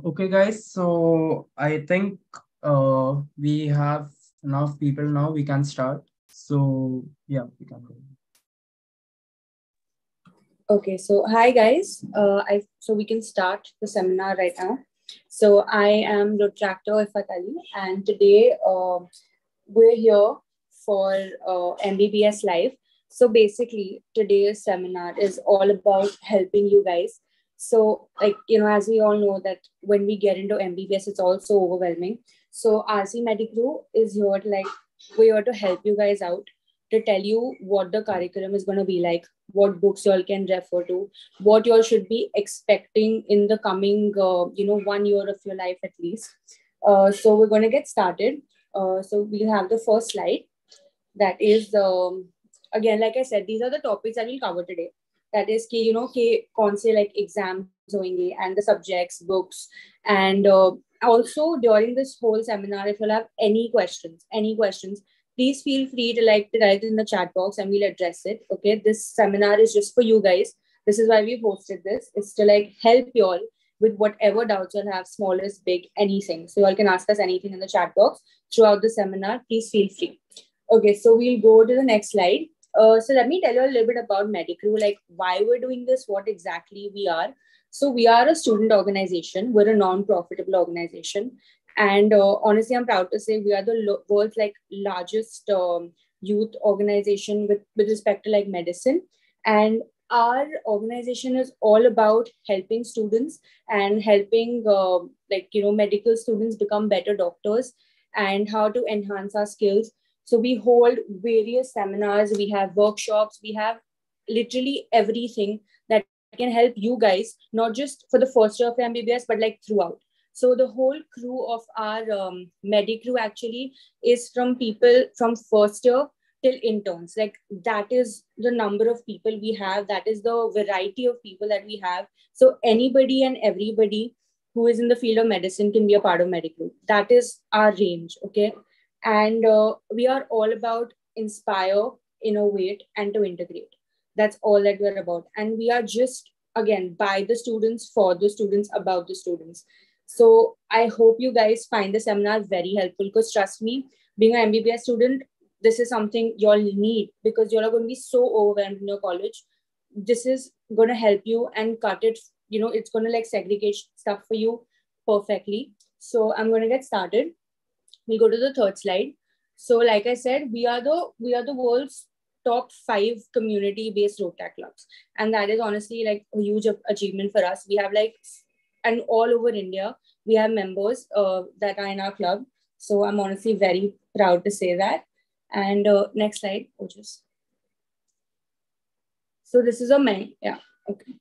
Okay, guys. So I think we have enough people now. We can start. So yeah, we can go. Okay, so hi guys. So we can start the seminar right now. So I am Rutractor Ifat Ali, and today we're here for MBBS Life. So basically, today's seminar is all about helping you guys. So, as we all know that when we get into MBBS, it's also overwhelming. So RC Medicrew is here to we're here to help you guys out, to tell you what the curriculum is going to be like, what books you all can refer to, what you all should be expecting in the coming, 1 year of your life at least. So we're going to get started. So we'll have the first slide. That is, again, like I said, these are the topics that we'll cover today. That is, kaun se like exams hoenge and the subjects, books, and also during this whole seminar, if you'll have any questions, please feel free to to write in the chat box and we'll address it. Okay, this seminar is just for you guys. This is why we've hosted this. It's to help you all with whatever doubts you'll have, smallest, big, anything. So you all can ask us anything in the chat box throughout the seminar. Please feel free. Okay, so we'll go to the next slide. So let me tell you a little bit about Medicrew, like why we're doing this, what exactly we are. So we are a student organization. We're a non-profitable organization. And honestly, I'm proud to say we are the world's largest youth organization with respect to medicine. And our organization is all about helping students and helping medical students become better doctors and how to enhance our skills. So we hold various seminars, we have workshops, we have literally everything that can help you guys, not just for the first year of MBBS, but throughout. So the whole crew of our Medicrew actually is from people from first year till interns. That is the number of people we have. That is the variety of people that we have. So anybody and everybody who is in the field of medicine can be a part of Medicrew. That is our range, okay? And we are all about inspire, innovate, and to integrate. That's all that we're about. And we are just, again, by the students, for the students, about the students. So I hope you guys find the seminar very helpful, because trust me, being an MBBS student, this is something you all need, because you're going to be so overwhelmed in your college. This is going to help you and cut it, it's going to segregate stuff for you perfectly. So I'm going to get started. We'll go to the third slide. So, like I said, we are the world's top 5 community-based Rotary clubs, and that is honestly a huge achievement for us. We have and all over India, we have members that are in our club. So I'm honestly very proud to say that. And next slide, just. So this is a main, yeah, okay.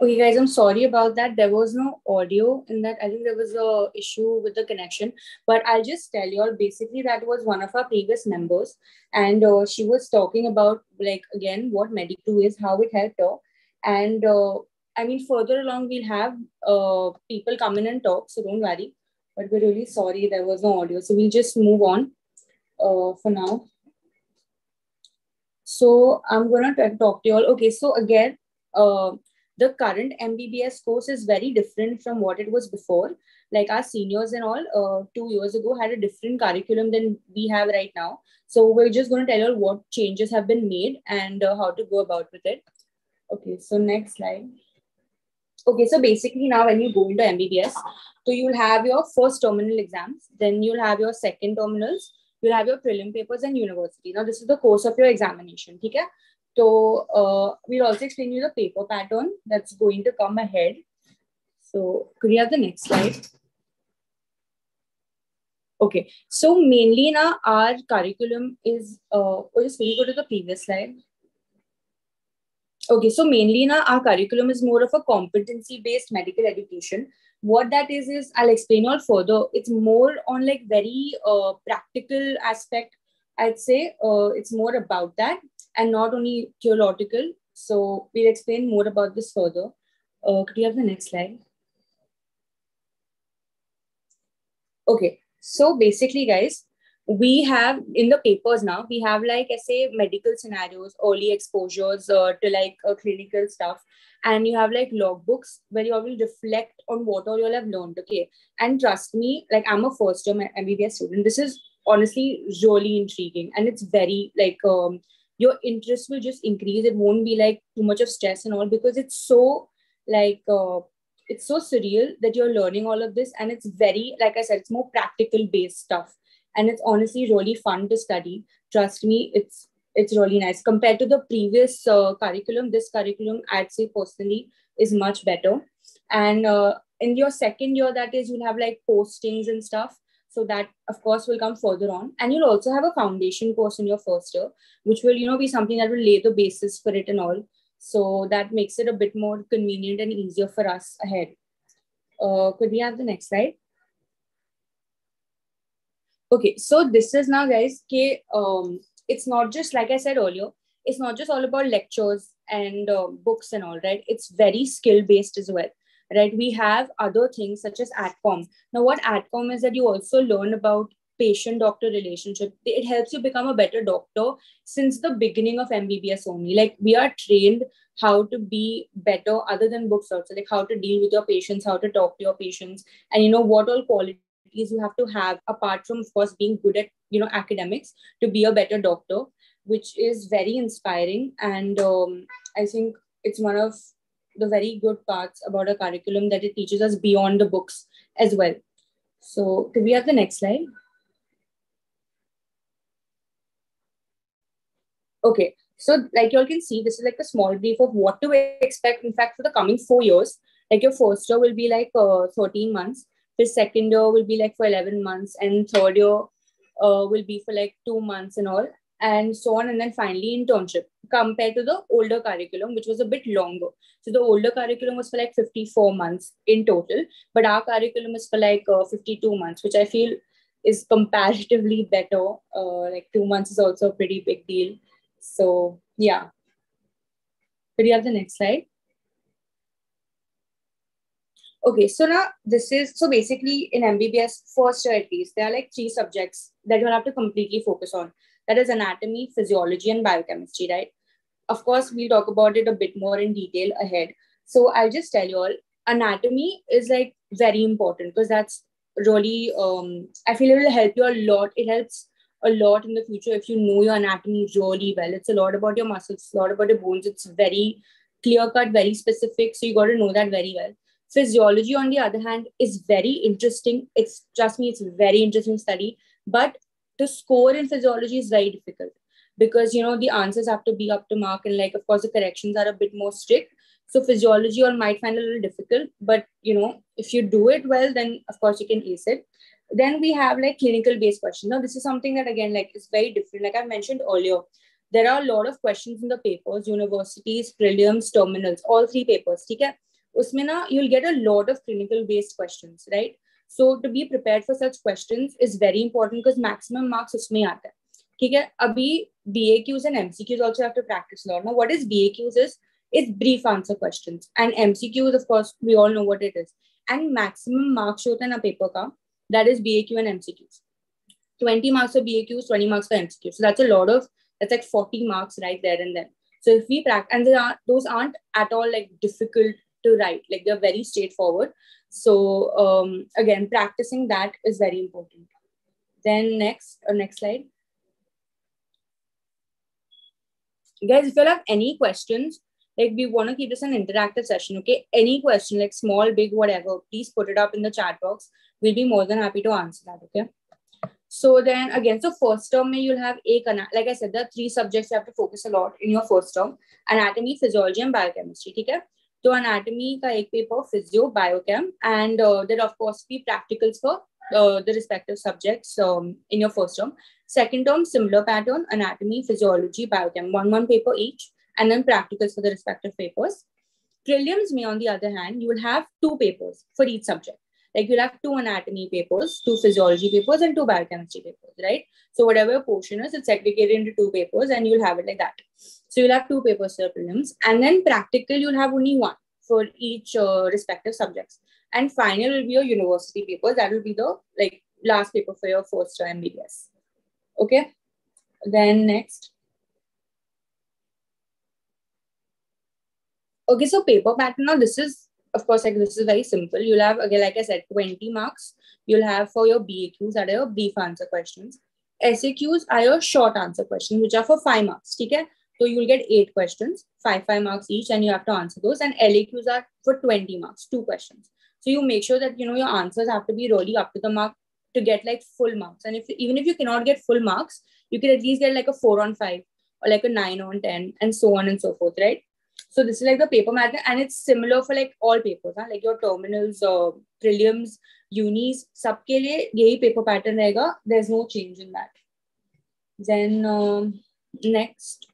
Okay, guys, I'm sorry about that. There was no audio in that. I think there was a issue with the connection. But I'll just tell you all, basically, that was one of our previous members. And she was talking about, again, what Medicrew is, how it helped her. And I mean, further along, we'll have people come in and talk. So don't worry. But we're really sorry there was no audio. So we'll just move on for now. So I'm going to talk to you all. Okay, so again, the current MBBS course is very different from what it was before. Like our seniors and all, 2 years ago had a different curriculum than we have right now. So we're just going to tell you what changes have been made and how to go about with it. Okay, so next slide. Okay, so basically now when you go into MBBS, so you'll have your first terminal exams, then you'll have your second terminals, you'll have your prelim papers and university. Now this is the course of your examination, okay? So we'll also explain you the paper pattern that's going to come ahead. So could you have the next slide? Okay, so mainly now our curriculum is, just will you go to the previous slide? Okay, so mainly now our curriculum is more of a competency-based medical education. What that is I'll explain all further. It's more on like very practical aspect. I'd say it's more about that and not only theoretical. So we'll explain more about this further. Could you have the next slide? Okay, so basically, guys, we have in the papers now, we have like I say medical scenarios, early exposures to like clinical stuff, and you have like logbooks where you all will reflect on what all you all have learned. Okay, and trust me, like I'm a first term MBBS student. This is honestly really intriguing, and it's very like your interest will just increase. It won't be like too much of stress and all because it's so like it's so surreal that you're learning all of this, and it's very like I said, it's more practical based stuff and it's honestly really fun to study. Trust me, it's really nice compared to the previous curriculum. This curriculum I'd say personally is much better. And in your second year, that is, you'll have like postings and stuff, so that of course will come further on. And you'll also have a foundation course in your first year, which will be something that will lay the basis for it and all. So that makes it a bit more convenient and easier for us ahead. Could we have the next slide? Okay, so this is now, guys, it's not just, like I said earlier, it's not just all about lectures and books and all, right? It's very skill-based as well, right? We have other things such as AdCom. Now, what AdCom is that you also learn about patient-doctor relationship. It helps you become a better doctor since the beginning of MBBS only. Like, we are trained how to be better other than books also, like how to deal with your patients, how to talk to your patients, and what all qualities you have to have apart from of course being good at academics to be a better doctor, which is very inspiring. And I think it's one of the very good parts about a curriculum that it teaches us beyond the books as well. So could we have the next slide? Okay, so like you all can see, this is like a small brief of what to expect in fact for the coming 4 years. Like your first year will be like 13 months, the second year will be like for 11 months, and third year will be for like 2 months and all, and so on. And then finally internship, compared to the older curriculum, which was a bit longer. So the older curriculum was for like 54 months in total, but our curriculum is for like 52 months, which I feel is comparatively better. Like 2 months is also a pretty big deal. So yeah. Could you have the next slide? Okay, so now this is, so basically in MBBS first year at least, there are like 3 subjects that you'll have to completely focus on. That is anatomy, physiology, and biochemistry, right? Of course, we'll talk about it a bit more in detail ahead. So I'll just tell you all, anatomy is like very important because that's really, I feel it will help you a lot. It helps a lot in the future if you know your anatomy really well. It's a lot about your muscles, a lot about your bones. It's very clear cut, very specific. So you got to know that very well. Physiology, on the other hand, is very interesting. It's, trust me, it's a very interesting study. But the score in physiology is very difficult because, the answers have to be up to mark. And like, of course, the corrections are a bit more strict. So physiology you might find a little difficult. But, if you do it well, then of course you can ace it. Then we have like clinical based questions. Now, this is something that, again, like is very different. Like I mentioned earlier, there are a lot of questions in the papers, universities, prelims, terminals, all 3 papers. Okay? Usme na, you'll get a lot of clinical based questions, right? So to be prepared for such questions is very important because maximum marks usme aata hai. Okay? Abhi BAQs and MCQs also have to practice a lot. Now, what is BAQs is, it's brief answer questions. And MCQs, of course, we all know what it is. And maximum marks hota na paper ka, that is BAQ and MCQs. 20 marks for BAQs, 20 marks for MCQs. So that's a lot of, that's like 40 marks right there and then. So if we practice, and those aren't at all like difficult to write, like they're very straightforward. So again, practicing that is very important. Then next slide. Guys, if you have any questions, like we want to keep this an interactive session, okay? Any question, like small, big, whatever, please put it up in the chat box. We'll be more than happy to answer that, okay? So then again, so first term, you'll have like I said, there are 3 subjects you have to focus a lot in your first term: anatomy, physiology, and biochemistry. Okay? So anatomy ka ek paper, physio, biochem, and there of course be practicals for the respective subjects in your first term. Second term, similar pattern: anatomy, physiology, biochem, one paper each, and then practicals for the respective papers. Prelims, me on the other hand, you will have 2 papers for each subject. Like you'll have 2 anatomy papers, 2 physiology papers, and 2 biochemistry papers, right? So whatever portion is, it's segregated into 2 papers, and you'll have it like that. So you'll have 2 papers for prelims, and then practical, you'll have only 1 for each respective subjects. And final will be your university papers. That will be the like last paper for your first MBBS. Okay. Then next. Okay, so paper pattern. Now this is, of course, like this is very simple. You'll have, again, like I said, 20 marks. You'll have for your BAQs, that are your brief answer questions. SAQs are your short answer questions, which are for 5 marks. Okay? So you'll get 8 questions, 5 marks each, and you have to answer those. And LAQs are for 20 marks, 2 questions. So you make sure that, you know, your answers have to be really up to the mark to get like full marks. And even if you cannot get full marks, you can at least get like a 4 on 5 or like a 9 on 10 and so on and so forth, right? So this is like the paper pattern, and it's similar for like all papers, huh? Like your terminals, prelims, unis, सबके लिए यही paper pattern रहेगा. There's no change in that. Then next.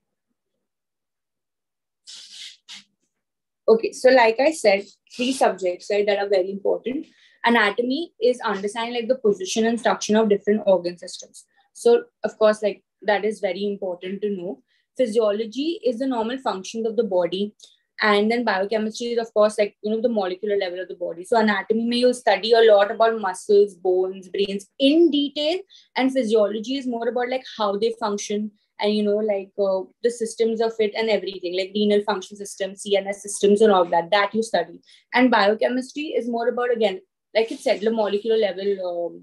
Okay, so like I said, 3 subjects, right, that are very important. Anatomy is understanding like the position and structure of different organ systems. So of course, like that is very important to know. Physiology is the normal functions of the body. And then biochemistry is, of course, like, you know, the molecular level of the body. So anatomy, you'll study a lot about muscles, bones, brains in detail. And physiology is more about like how they function and, you know, like the systems of it and everything, like renal function systems, CNS systems and all that you study. And biochemistry is more about, again, like it said, the molecular level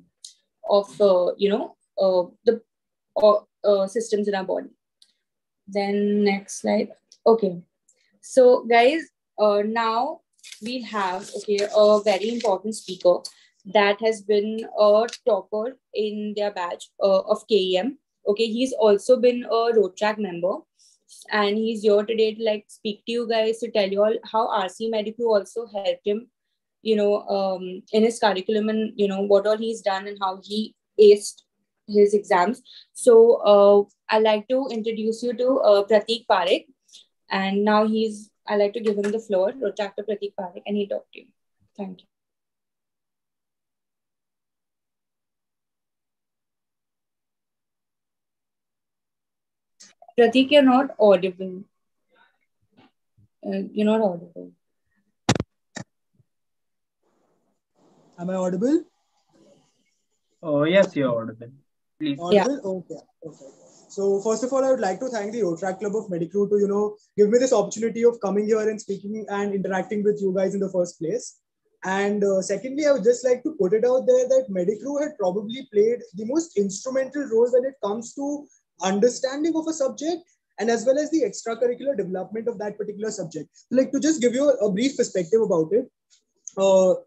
of, the systems in our body. Then next slide. Okay. So guys, now we have, okay, a very important speaker that has been a topper in their batch of KEM. Okay, he's also been a road track member, and he's here today to like speak to you guys, to tell you all how RC Medical also helped him, you know, in his curriculum, and, you know, what all he's done and how he aced his exams. So I'd like to introduce you to Pratik Parekh. And now I'd like to give him the floor, Dr. Pratik Parekh, and he'll talk to you. Thank you. Pratik, you're not audible. You're not audible. Am I audible? Oh, yes, you're audible. Please. Audible? Yeah. Okay. Perfect. So first of all, I would like to thank the OTRAC Club of Medicrew to, you know, give me this opportunity of coming here and speaking and interacting with you guys in the first place. And secondly, I would just like to put it out there that Medicrew had probably played the most instrumental role when it comes to understanding of a subject and as well as the extracurricular development of that particular subject. Like, to just give you a brief perspective about it,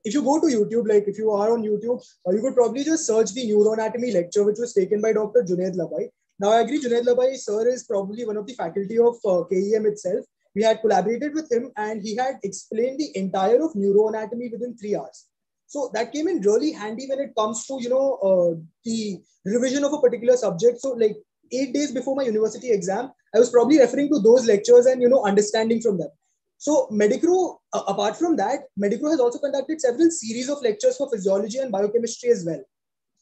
if you go to YouTube, like if you are on YouTube, you could probably just search the neuroanatomy lecture, which was taken by Dr. Junaid Labai. Now, I agree, Junaid Labai, sir, is probably one of the faculty of KEM itself. We had collaborated with him and he had explained the entire of neuroanatomy within 3 hours. So that came in really handy when it comes to, you know, the revision of a particular subject. So like 8 days before my university exam, I was probably referring to those lectures and, you know, understanding from them. So Medicrew, apart from that, Medicrew has also conducted several series of lectures for physiology and biochemistry as well.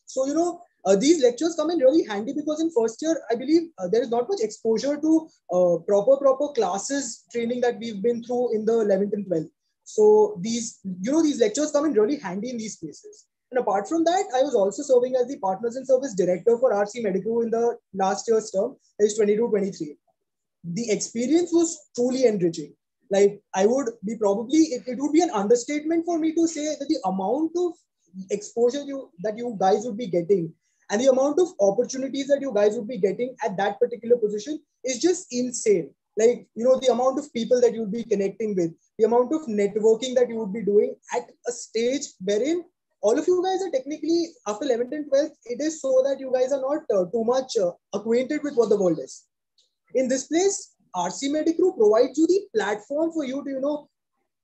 So, you know, these lectures come in really handy because in first year, I believe there is not much exposure to proper classes training that we've been through in the 11th and 12th. So these, you know, these lectures come in really handy in these places. And apart from that, I was also serving as the Partners in Service Director for RC Medicrew in the last year's term, that is 22-23. the experience was truly enriching. Like I would be probably it would be an understatement for me to say that the amount of exposure that you guys would be getting and the amount of opportunities that you guys would be getting at that particular position is just insane. Like, the amount of people that you would be connecting with, the amount of networking that you would be doing at a stage wherein all of you guys are technically after 11th and 12th, it is so that you guys are not too much acquainted with what the world is. In this place, RC Medicrew provides you the platform for you to,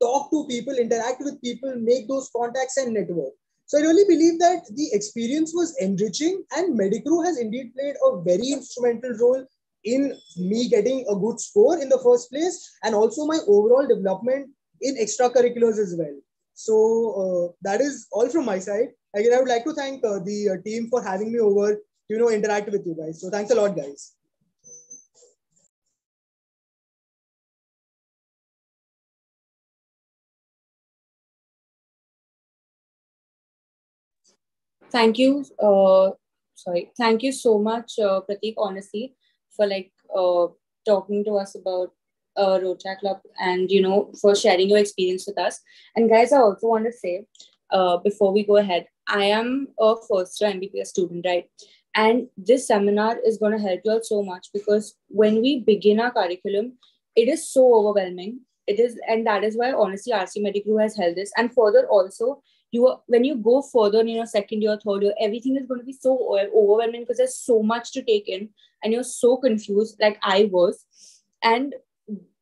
talk to people, interact with people, make those contacts and network. So I really believe that the experience was enriching and Medicrew has indeed played a very instrumental role in me getting a good score in the first place and also my overall development in extracurriculars as well. So that is all from my side. Again, I would like to thank the team for having me over to, interact with you guys. So thanks a lot, guys. Thank you. Thank you so much, Pratik, honestly, for talking to us about Rocha Club and for sharing your experience with us. And guys, I also want to say, before we go ahead, I am a first year MBBS student, right? And this seminar is going to help you all so much because when we begin our curriculum, it is so overwhelming. It is, and that is why honestly RC Medicrew has held this. And further also, when you go further in second year, third year, everything is going to be so overwhelming because there's so much to take in and you're so confused like I was. And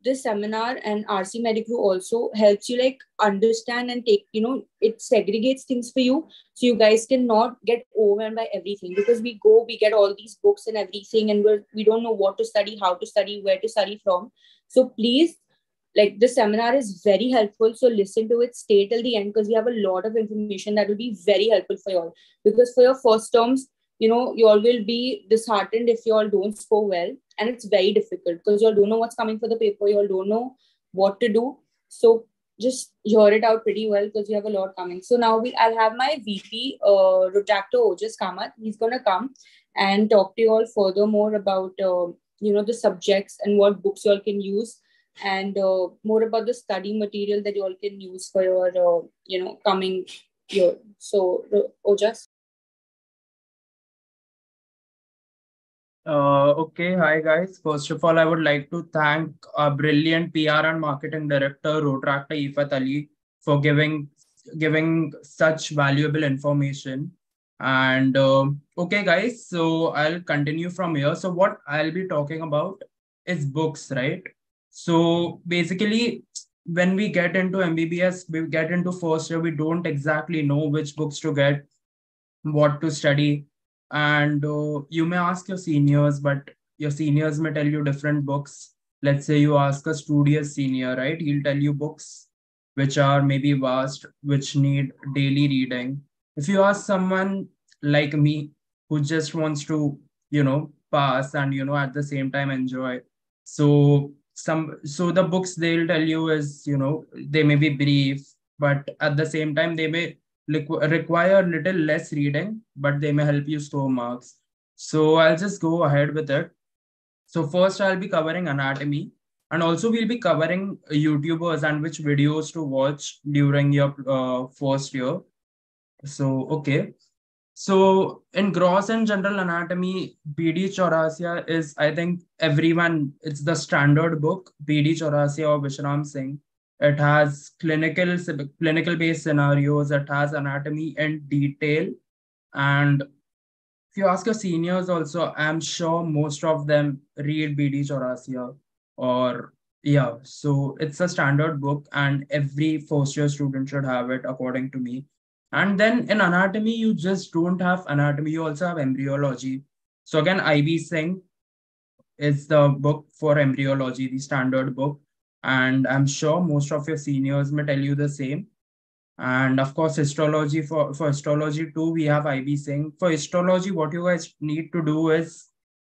this seminar and RC Medicrew also helps you understand and take, it segregates things for you so you guys can not get overwhelmed by everything because we get all these books and everything and we don't know what to study, how to study, where to study from. So please, the seminar is very helpful. So listen to it, stay till the end because we have a lot of information that will be very helpful for you all. Because for your first terms, you all will be disheartened if you all don't score well. And it's very difficult because you all don't know what's coming for the paper. You all don't know what to do. So just hear it out pretty well because you have a lot coming. So now I'll have my VP, Rotractor Ojas Kamath. He's going to come and talk to you all furthermore about, the subjects and what books you all can use and more about the study material that you all can use for your, coming year. So, Ojas. Okay, hi guys. First of all, I would like to thank our brilliant PR and marketing director, Rotractor Ifat Ali, for giving such valuable information. And okay, guys, so I'll continue from here. So what I'll be talking about is books, right? So basically, when we get into MBBS, we get into first year, we don't exactly know which books to get, what to study. And you may ask your seniors, but your seniors may tell you different books. Let's say you ask a studious senior, right? He'll tell you books which are maybe vast, which need daily reading. If you ask someone like me who just wants to, pass and, at the same time enjoy. So the books they'll tell you is, they may be brief, but at the same time, they may require little less reading, but they may help you score marks. So I'll just go ahead with it. So first I'll be covering anatomy and also we'll be covering YouTubers and which videos to watch during your first year. So, okay. So in gross and general anatomy, BD Chaurasia is, I think it's the standard book, BD Chaurasia or Vishram Singh. It has clinical based scenarios. It has anatomy in detail. And if you ask your seniors also, I'm sure most of them read BD Chaurasia or yeah. So it's a standard book and every first year student should have it according to me. And then in anatomy, you just don't have anatomy. You also have embryology. So again, IB Singh is the book for embryology, the standard book. And I'm sure most of your seniors may tell you the same. And of course, histology for histology too, we have IB Singh. For histology, what you guys need to do is,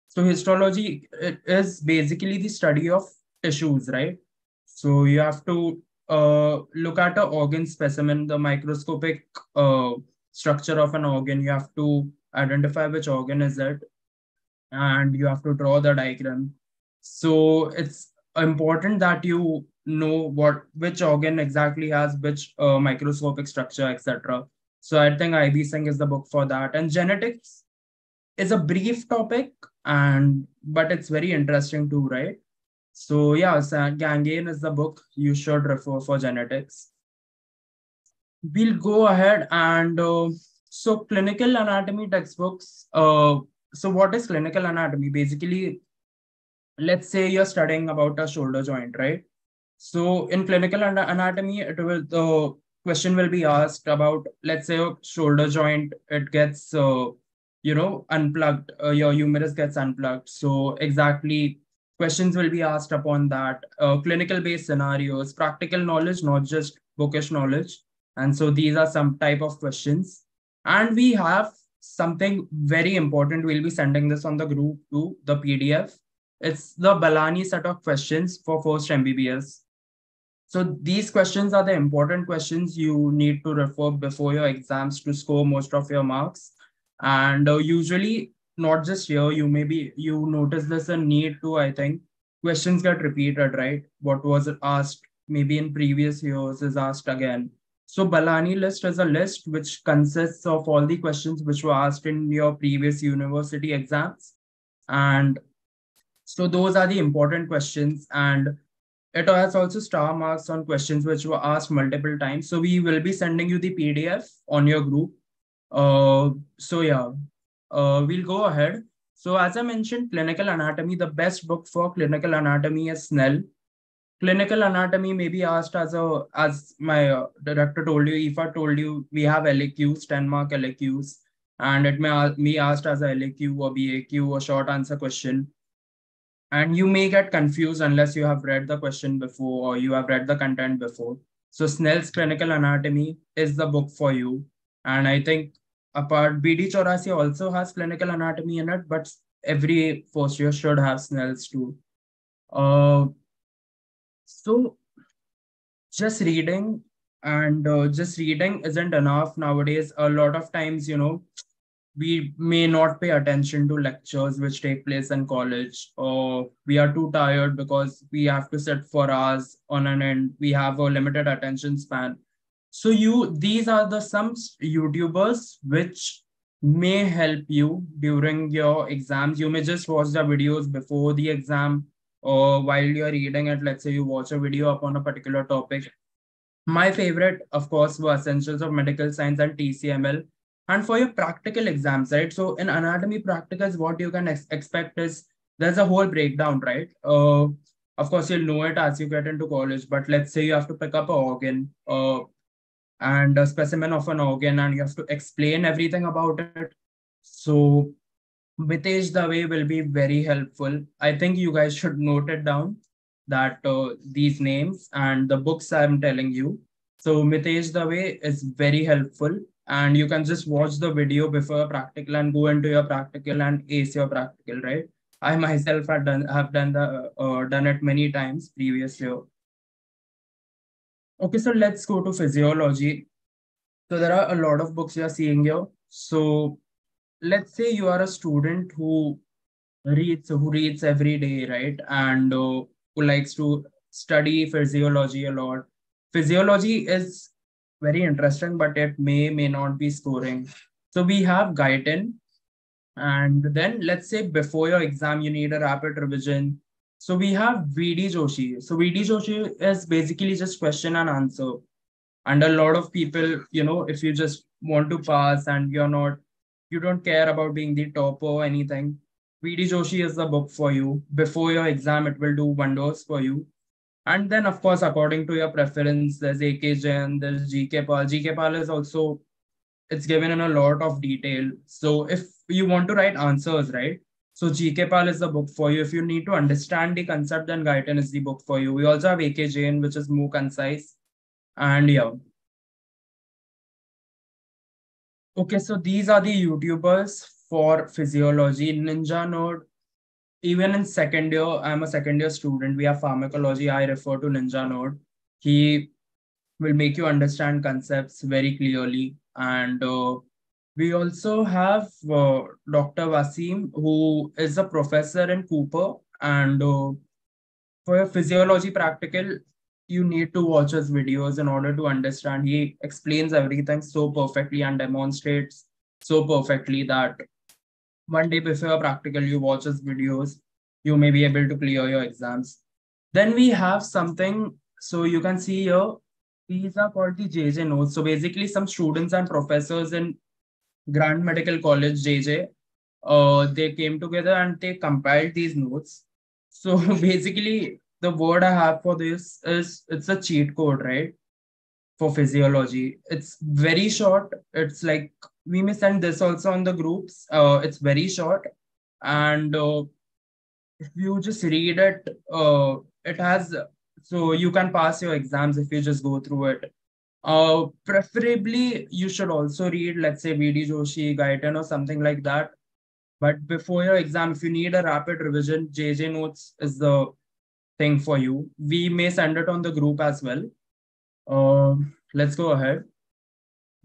so histology it is basically the study of tissues, right? So you have to look at an organ specimen, the microscopic structure of an organ. You have to identify which organ is it, and you have to draw the diagram. So it's important that you know which organ exactly has which microscopic structure, etc. So I think IB Singh is the book for that. And genetics is a brief topic, and but it's very interesting too, right? So yeah, Gangain is the book you should refer for genetics. We'll go ahead and so clinical anatomy textbooks. So what is clinical anatomy? Basically, let's say you're studying about a shoulder joint, right? So in clinical anatomy, the question will be asked about, let's say, a shoulder joint. It gets unplugged. Your humerus gets unplugged. So exactly, questions will be asked upon that. Clinical based scenarios, practical knowledge, not just bookish knowledge. And so these are some type of questions. And we have something very important. We'll be sending this on the group to the PDF. It's the Balani set of questions for first MBBS. So these questions are the important questions you need to refer before your exams to score most of your marks. And usually, not just here, you notice this a need to, I think, questions get repeated, right? What was asked maybe in previous years is asked again. So Balani list is a list which consists of all the questions which were asked in your previous university exams. And so those are the important questions. And it has also star marks on questions which were asked multiple times. So we will be sending you the PDF on your group. So yeah, we'll go ahead. So as I mentioned, clinical anatomy, the best book for clinical anatomy is Snell. Clinical anatomy may be asked as my director told you, Aoife told you, we have LAQs, 10-mark LAQs, and it may be asked as a LAQ or BAQ or short answer question. And you may get confused unless you have read the question before or you have read the content before. So Snell's Clinical Anatomy is the book for you. And I think apart BD Chaurasi also has clinical anatomy in it, but every first year should have Snell's too. Uh, so just reading and just reading isn't enough nowadays. A lot of times, we may not pay attention to lectures which take place in college, or we are too tired because we have to sit for hours on an end. We have a limited attention span. So these are the some YouTubers which may help you during your exams. You may just watch the videos before the exam or while you're reading it. Let's say you watch a video upon a particular topic. My favorite, of course, were Essentials of Medical Science and TCML. And for your practical exams, right? So in anatomy practicals, what you can expect is there's a whole breakdown, right? Of course, you'll know it as you get into college, but let's say you have to pick up an organ and a specimen of an organ, and you have to explain everything about it. So Mitesh Dave will be very helpful. I think you guys should note it down that these names and the books I'm telling you. So Mitesh Dave is very helpful, and you can just watch the video before practical and go into your practical and ace your practical, right? I myself have done it many times previous year. Okay, so let's go to physiology. So there are a lot of books you are seeing here. So let's say you are a student who reads every day, right? And who likes to study physiology a lot. Physiology is very interesting, but it may not be scoring. So we have Guyton, and then let's say before your exam, you need a rapid revision. So we have VD Joshi. So VD Joshi is basically just question and answer. And a lot of people, if you just want to pass and you don't care about being the top or anything, VD Joshi is the book for you. Before your exam, it will do wonders for you. And then, of course, according to your preference, there's AK Jain, there's GK Pal. GK Pal is also, it's given in a lot of detail. So if you want to write answers, right? So GK Pal is the book for you. If you need to understand the concept, then Guyton is the book for you. We also have AK Jain, which is more concise. And yeah. Okay, so these are the YouTubers for physiology. Ninja Node, even in second year, I'm a second year student. We have pharmacology. I refer to Ninja Node. He will make you understand concepts very clearly. And we also have Dr. Wasim, who is a professor in Cooper, And for your physiology practical, you need to watch his videos in order to understand. He explains everything so perfectly and demonstrates so perfectly that one day before a practical, you watch his videos, you may be able to clear your exams. Then we have something, so you can see here, these are called the JJ notes. So basically, some students and professors in Grand Medical College, JJ, they came together and they compiled these notes. So basically, the word I have for this is it's a cheat code, right? For physiology. It's very short. It's like we may send this also on the groups. It's very short, and if you just read it, it has so you can pass your exams if you just go through it. Preferably, you should also read, let's say, VD Joshi, Gaitan, or something like that. But before your exam, if you need a rapid revision, JJ Notes is the thing for you. We may send it on the group as well. Let's go ahead.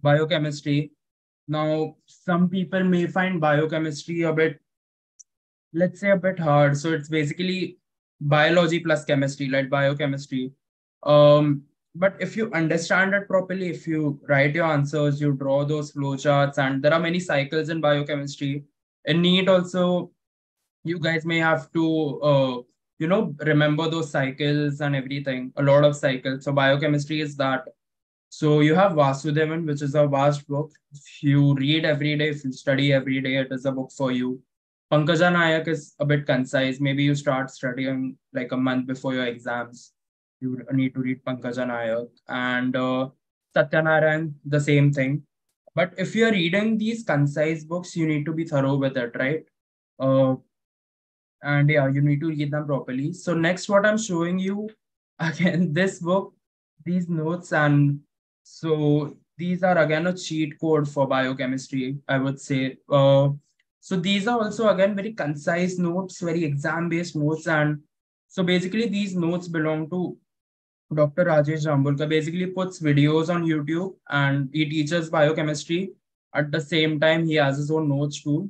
Biochemistry. Now, some people may find biochemistry a bit, let's say, a bit hard. So it's basically biology plus chemistry, like biochemistry. But if you understand it properly, if you write your answers, you draw those flowcharts, and there are many cycles in biochemistry. In NEET also, you guys may have to, remember those cycles and everything, a lot of cycles. So biochemistry is that. So you have Vasudevan, which is a vast book. If you read every day, if you study every day, it is a book for you. Pankaja Nayak is a bit concise. Maybe you start studying like a month before your exams. You need to read Pankaja Nayak. And Satyanarayan, the same thing. But if you're reading these concise books, you need to be thorough with it, right? Uh, and yeah, you need to read them properly. So next, what I'm showing you, again, this book, these notes, and so these are again a cheat code for biochemistry, I would say. So these are also again very concise notes, very exam based notes. And so basically these notes belong to Dr. Rajesh Jambulkar. Basically puts videos on YouTube and he teaches biochemistry. At the same time, he has his own notes too.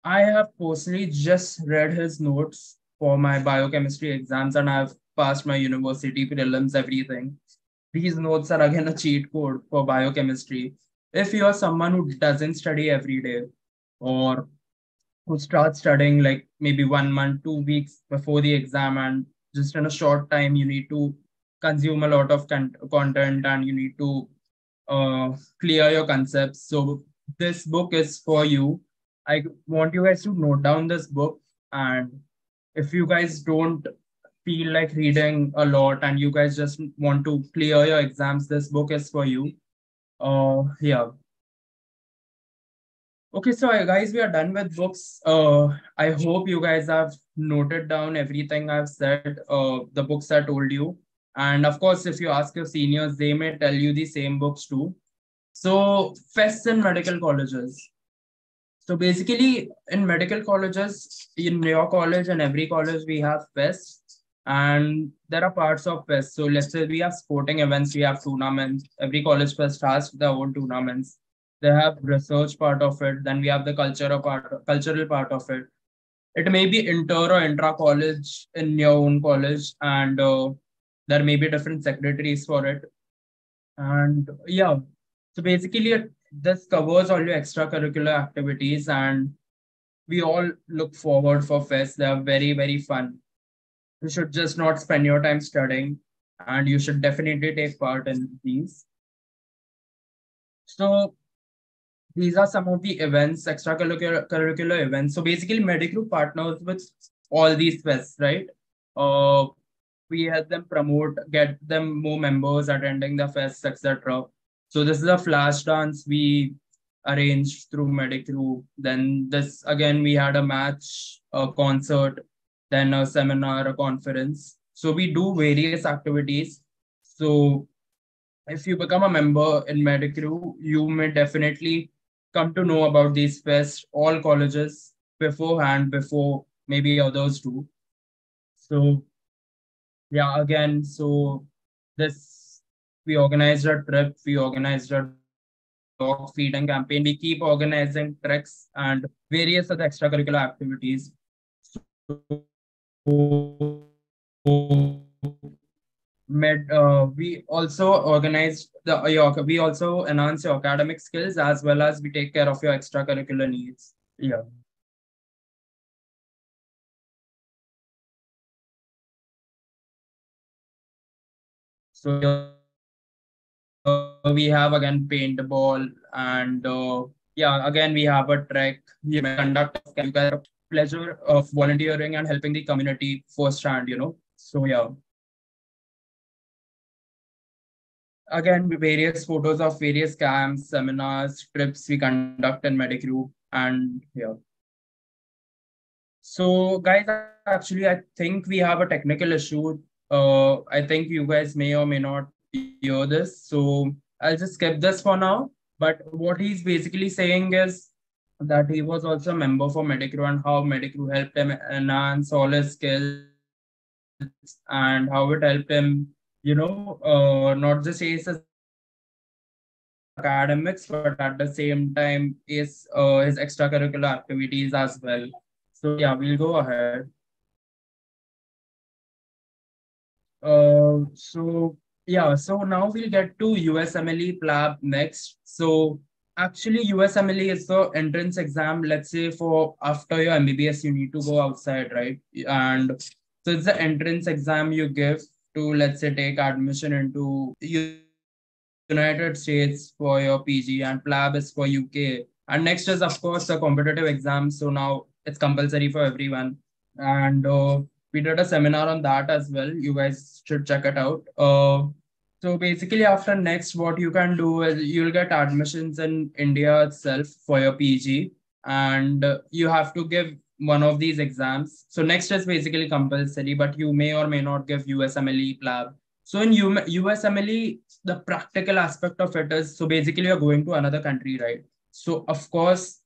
I have personally just read his notes for my biochemistry exams and I've passed my university prelims, everything. These notes are again a cheat code for biochemistry. If you are someone who doesn't study every day or who starts studying like maybe 1 month, 2 weeks before the exam, and just in a short time, you need to consume a lot of content and you need to clear your concepts. So this book is for you. I want you guys to note down this book. And if you guys don't feel like reading a lot and you guys just want to clear your exams, this book is for you. Yeah. Okay, so guys, we are done with books. I hope you guys have noted down everything I've said, the books I told you. And of course, if you ask your seniors, they may tell you the same books too. So, fests in medical colleges. So basically, in medical colleges, in your college and every college, we have fests, and there are parts of fests. So let's say we have sporting events, we have tournaments. Every college fest has their own tournaments. They have research part of it. Then we have the cultural part of it. It may be inter or intra college in your own college, and there may be different secretaries for it. And yeah, so basically, this covers all your extracurricular activities, and we all look forward for fests. They are very, very fun. You should just not spend your time studying, and you should definitely take part in these. So these are some of the events, extracurricular events. So basically, Medicrew partners with all these fests, right? Uh, we help them promote, get them more members attending the fests, etc. So this is a flash dance we arranged through Medicrew. Then this again, we had a match, a concert, then a seminar, a conference. So we do various activities. So if you become a member in Medicrew, you may definitely come to know about these fests, all colleges beforehand, before maybe others do. So yeah, again, so this we organized a trip, we organized a dog feeding campaign, we keep organizing treks and various other extracurricular activities. So We also organize we also enhance your academic skills as well as we take care of your extracurricular needs. Yeah. So we have again paintball and yeah, again we have a trek. You may conduct of you guys have pleasure of volunteering and helping the community firsthand. So yeah, again various photos of various camps, seminars, trips we conduct in Medicrew and yeah. So, guys, actually, I think we have a technical issue. I think you guys may or may not hear this. So, I'll just skip this for now. But what he's basically saying is that he was also a member for Medicrew and how Medicrew helped him enhance all his skills and how it helped him, not just ace his academics, but at the same time ace his extracurricular activities as well. So, yeah, we'll go ahead. So now we'll get to USMLE PLAB next. So actually USMLE is the entrance exam, let's say for after your MBBS, you need to go outside, right? And so it's the entrance exam you give to, let's say, take admission into United States for your PG, and PLAB is for UK. And next is of course the competitive exam. So now it's compulsory for everyone. And we did a seminar on that as well. You guys should check it out. So basically, after next, what you can do is you'll get admissions in India itself for your PG, and you have to give one of these exams. So next is basically compulsory, but you may or may not give USMLE PLAB. So in USMLE, the practical aspect of it is, so basically you're going to another country, right? So of course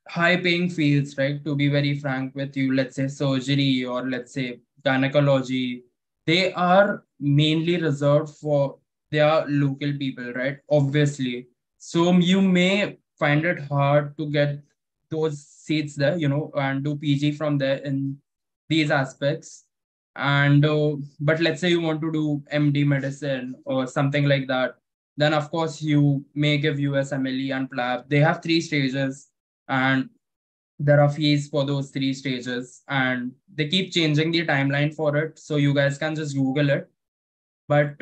high paying fields, right? To be very frank with you, let's say surgery or let's say gynecology, they are mainly reserved for their local people, right? Obviously. So you may find it hard to get those seats there, and do PG from there in these aspects. And but let's say you want to do MD medicine or something like that, then of course you may give USMLE and PLAB. They have three stages, and there are fees for those three stages, and they keep changing the timeline for it, so you guys can just Google it. But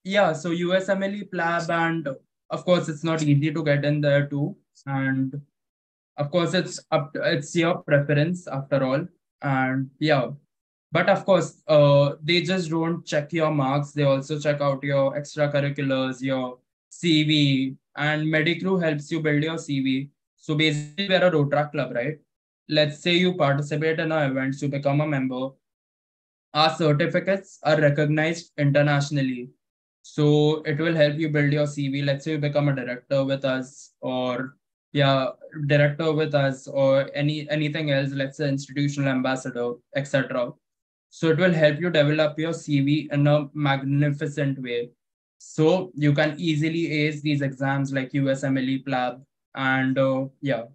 yeah, so USMLE PLAB, and of course it's not easy to get in there too. And of course it's your preference after all. And yeah, but of course they just don't check your marks, they also check out your extracurriculars, your CV, and Medicrew helps you build your CV. So basically we're a Rotaract club, right? Let's say you participate in our events, you become a member, our certificates are recognized internationally. So it will help you build your CV. Let's say you become a director with us, or yeah, director with us, or anything else, let's say institutional ambassador, etc. So it will help you develop your CV in a magnificent way. So you can easily ace these exams like USMLE, PLAB, and yeah.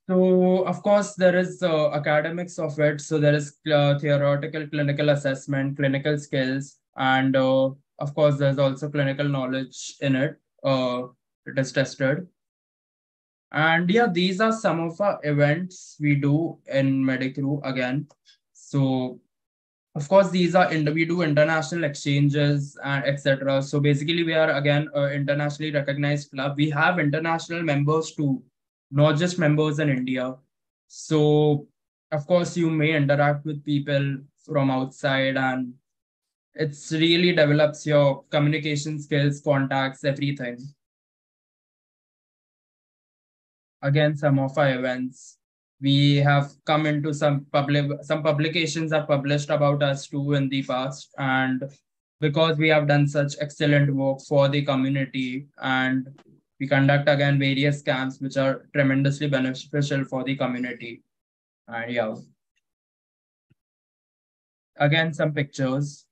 So, of course, there is academics of it. So there is theoretical clinical assessment, clinical skills, and of course, there's also clinical knowledge in it. It is tested. And yeah, these are some of our events we do in Medicrew again. So of course, these are we do international exchanges and etc. So basically, we are again an internationally recognized club. We have international members too, not just members in India. So of course, you may interact with people from outside, and it's really develops your communication skills, contacts, everything. Again, some of our events, we have come into some publications are published about us too in the past, and because we have done such excellent work for the community, and we conduct again various camps which are tremendously beneficial for the community. And yeah, again some pictures.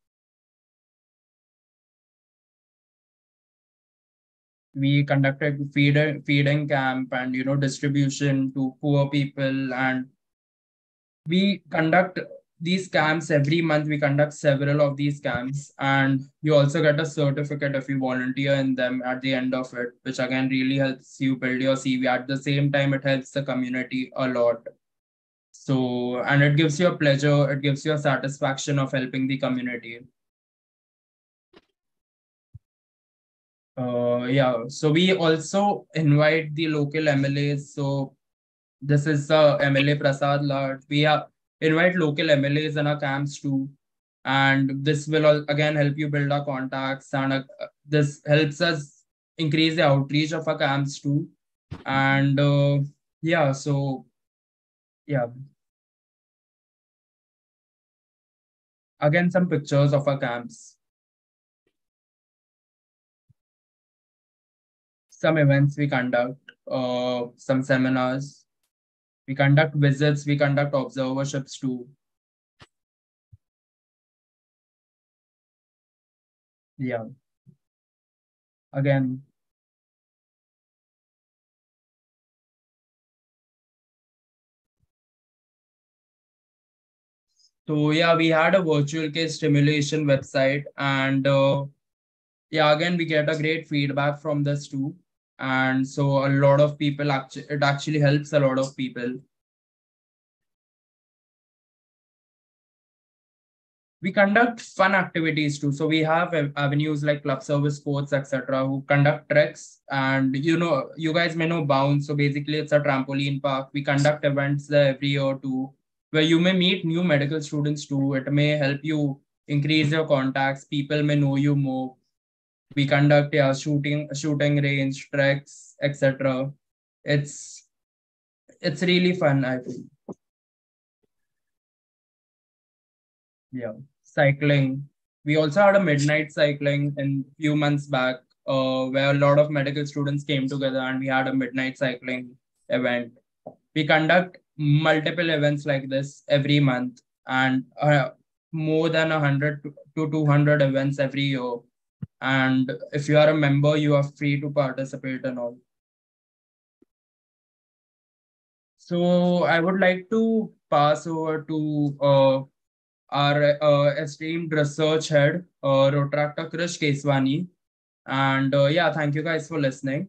We conducted feeding camp and distribution to poor people, and We conduct these camps every month. We conduct several of these camps, and you also get a certificate if you volunteer in them at the end of it, which again really helps you build your CV. At the same time, it helps the community a lot. So, and it gives you a pleasure, it gives you a satisfaction of helping the community. Yeah, so we also invite the local MLAs. So this is MLA Prasad Lat. We invite local MLAs in our camps too. And this will again help you build our contacts. And this helps us increase the outreach of our camps too. And yeah, so yeah, again, some pictures of our camps, some events we conduct, some seminars. We conduct visits, we conduct observerships too. Yeah, again. So yeah, we had a virtual case stimulation website, and yeah, again we get a great feedback from this too. And so a lot of people actually, it actually helps a lot of people. We conduct fun activities too. So we have avenues like club service sports, etc., who conduct treks. And you guys may know Bounce. So basically, it's a trampoline park. We conduct events there every year too, where you may meet new medical students too. It may help you increase your contacts. People may know you more. We conduct shooting range, treks, etc. It's it's really fun, I think. Yeah. Cycling. We also had a midnight cycling in few months back, where a lot of medical students came together and we had a midnight cycling event. We conduct multiple events like this every month, and more than 100 to 200 events every year. And if you are a member, you are free to participate in all. So I would like to pass over to our esteemed research head, Rotractor Krish Keswani. And yeah, thank you guys for listening.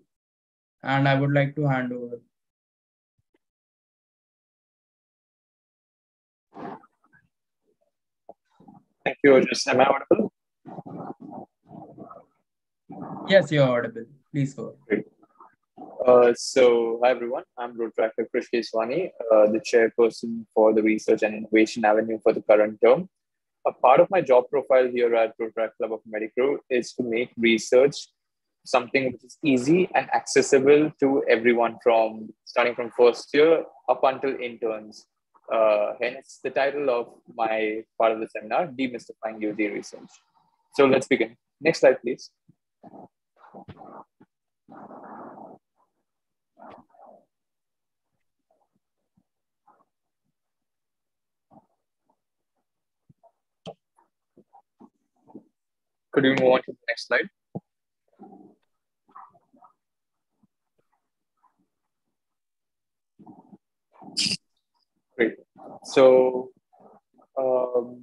And I would like to hand over. Thank you, just am I audible? Yes, you're audible. Please go. Great. So, hi everyone. I'm Rotractor Krish Keswani, the chairperson for the Research and Innovation Avenue for the current term. A part of my job profile here at Rotract Club of Medicro is to make research something which is easy and accessible to everyone from starting from first year up until interns. Hence the title of my part of the seminar, Demystifying UD Research. So let's begin. Next slide, please. Could we move on to the next slide? Great. So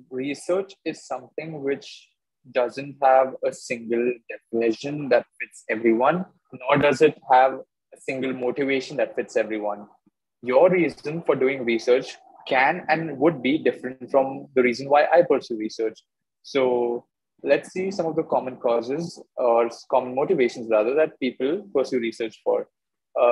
research is something which doesn't have a single definition that fits everyone, nor does it have a single motivation that fits everyone. Your reason for doing research can and would be different from the reason why I pursue research. So let's see some of the common causes or common motivations rather that people pursue research for.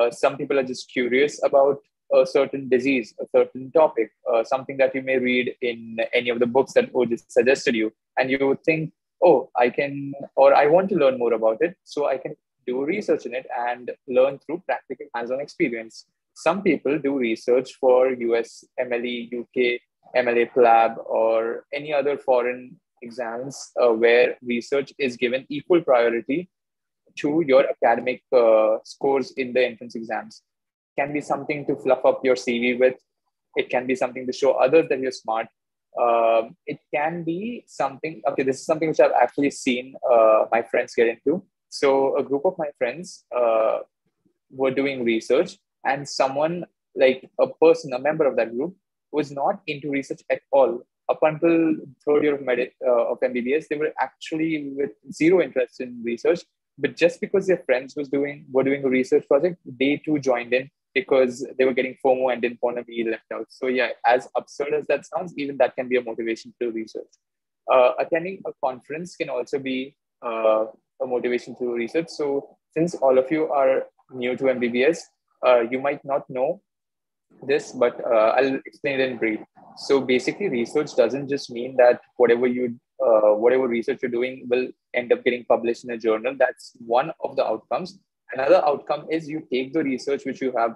Some people are just curious about a certain disease, a certain topic, something that you may read in any of the books that OJ suggested you, and you would think, oh, I can, or I want to learn more about it, so I can do research in it and learn through practical hands-on experience. Some people do research for US MLE, UK MLA PLAB, or any other foreign exams where research is given equal priority to your academic scores in the entrance exams. It can be something to fluff up your CV with. It can be something to show others that you're smart. It can be something, okay, this is something which I've actually seen my friends get into. So a group of my friends were doing research, and someone, like a person, a member of that group, was not into research at all. Up until third year of MBBS, they were actually with zero interest in research. But just because their friends were doing a research project, they too joined in because they were getting FOMO and didn't want to be left out. So yeah, as absurd as that sounds, even that can be a motivation to research. Attending a conference can also be a motivation to research. So since all of you are new to MBBS, you might not know this, but I'll explain it in brief. So basically, research doesn't just mean that whatever research you're doing will end up getting published in a journal. That's one of the outcomes. Another outcome is you take the research which you have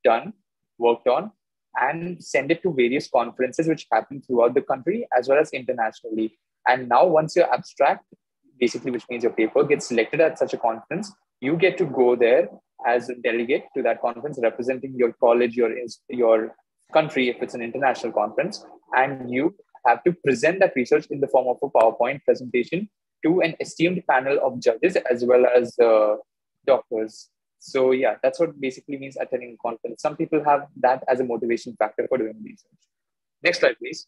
done, worked on, and send it to various conferences which happen throughout the country as well as internationally. And now, once your abstract, basically, which means your paper, gets selected at such a conference, you get to go there as a delegate to that conference, representing your college, your country, if it's an international conference, and you have to present that research in the form of a PowerPoint presentation to an esteemed panel of judges as well as doctors. So yeah, that's what basically means attending a conference. Some people have that as a motivation factor for doing research. Next slide, please.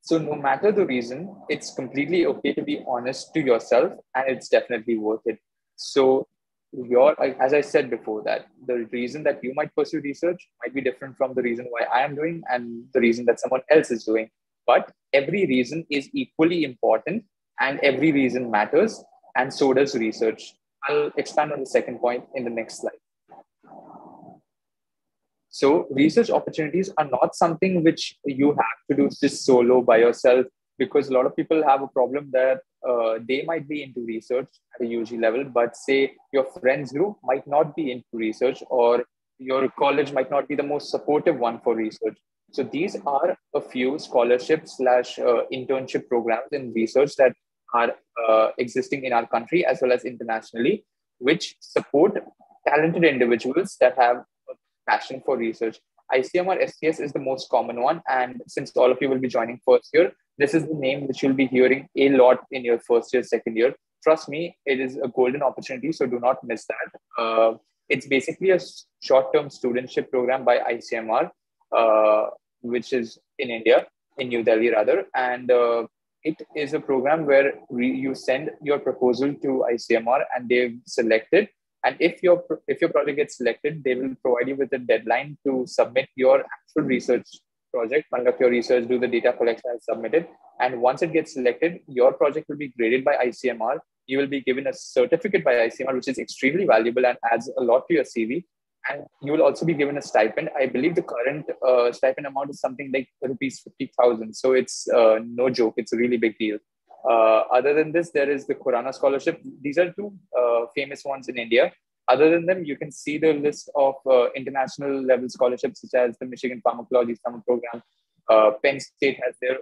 So no matter the reason, it's completely okay to be honest to yourself, and it's definitely worth it. So as I said before, that the reason that you might pursue research might be different from the reason why I am doing and the reason that someone else is doing. But every reason is equally important and every reason matters, and so does research. I'll expand on the second point in the next slide. So research opportunities are not something which you have to do just solo by yourself, because a lot of people have a problem that they might be into research at a UG level, but say your friends group might not be into research, or your college might not be the most supportive one for research. So these are a few scholarships / internship programs in research that are existing in our country as well as internationally, which support talented individuals that have a passion for research. ICMR STS is the most common one. And since all of you will be joining first year, this is the name which you'll be hearing a lot in your first year, second year. Trust me, it is a golden opportunity, so do not miss that. It's basically a short-term studentship program by ICMR, which is in India, in New Delhi rather. And it is a program where you send your proposal to ICMR and they've selected. And if your project gets selected, they will provide you with a deadline to submit your actual research project, conduct your research, do the data collection and submit it. And once it gets selected, your project will be graded by ICMR. You will be given a certificate by ICMR, which is extremely valuable and adds a lot to your CV. And you will also be given a stipend. I believe the current stipend amount is something like rupees 50,000. So it's no joke. It's a really big deal. Other than this, there is the Khurana Scholarship. These are two famous ones in India. Other than them, you can see the list of international level scholarships, such as the Michigan Pharmacology Summer Program. Penn State has their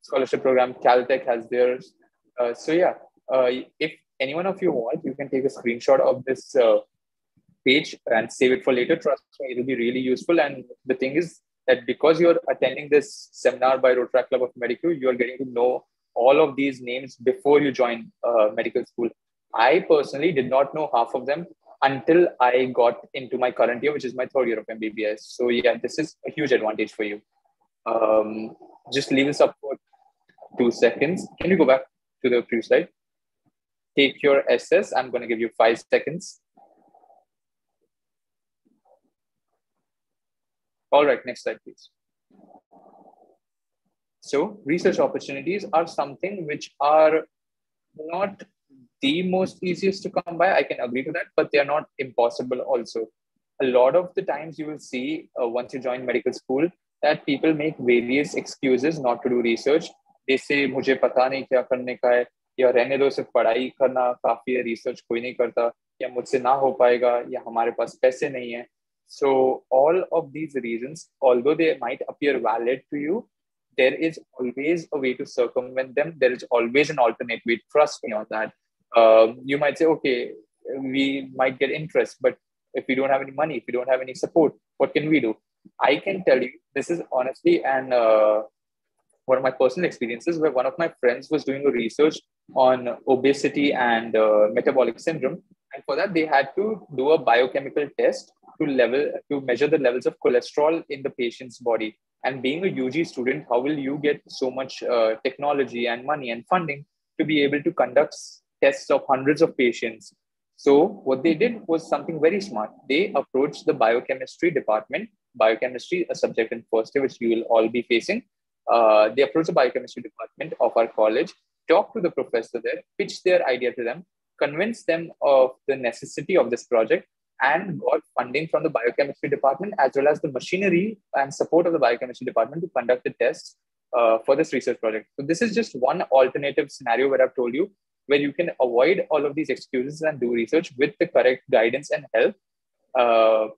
scholarship program. Caltech has theirs. If any one of you want, you can take a screenshot of this page and save it for later. Trust me, it will be really useful. And the thing is that because you're attending this seminar by Rotaract Club of Medical, you're getting to know all of these names before you join medical school. I personally did not know half of them until I got into my current year, which is my third year of MBBS. So yeah, this is a huge advantage for you. Just leave this up for 2 seconds. Can you go back to the previous slide? Take your SS. I'm going to give you 5 seconds. All right, next slide, please. So research opportunities are something which are not the most easiest to come by. I can agree to that, but they are not impossible also. A lot of the times you will see once you join medical school that people make various excuses not to do research. They say, मुझे पता नहीं क्या करने का है, या रहने दो सिर्फ पढ़ाई करना काफी है, research कोई नहीं करता, या मुझसे ना हो पाएगा, या हमारे पास पैसे नहीं है. So all of these reasons, although they might appear valid to you, there is always a way to circumvent them. There is always an alternate way. Trust me on that. You might say, okay, we might get interest, but if we don't have any money, if we don't have any support, what can we do? I can tell you, this is honestly one of my personal experiences, where one of my friends was doing a research on obesity and metabolic syndrome. And for that, they had to do a biochemical test to measure the levels of cholesterol in the patient's body. And being a UG student, how will you get so much technology and money and funding to be able to conduct tests of hundreds of patients? So what they did was something very smart. They approached the biochemistry department, biochemistry, a subject in first year, which you will all be facing. They approached the biochemistry department of our college, talked to the professor there, pitched their idea to them, convinced them of the necessity of this project, and got funding from the biochemistry department as well as the machinery and support of the biochemistry department to conduct the tests for this research project. So this is just one alternative scenario where I've told you where you can avoid all of these excuses and do research with the correct guidance and help.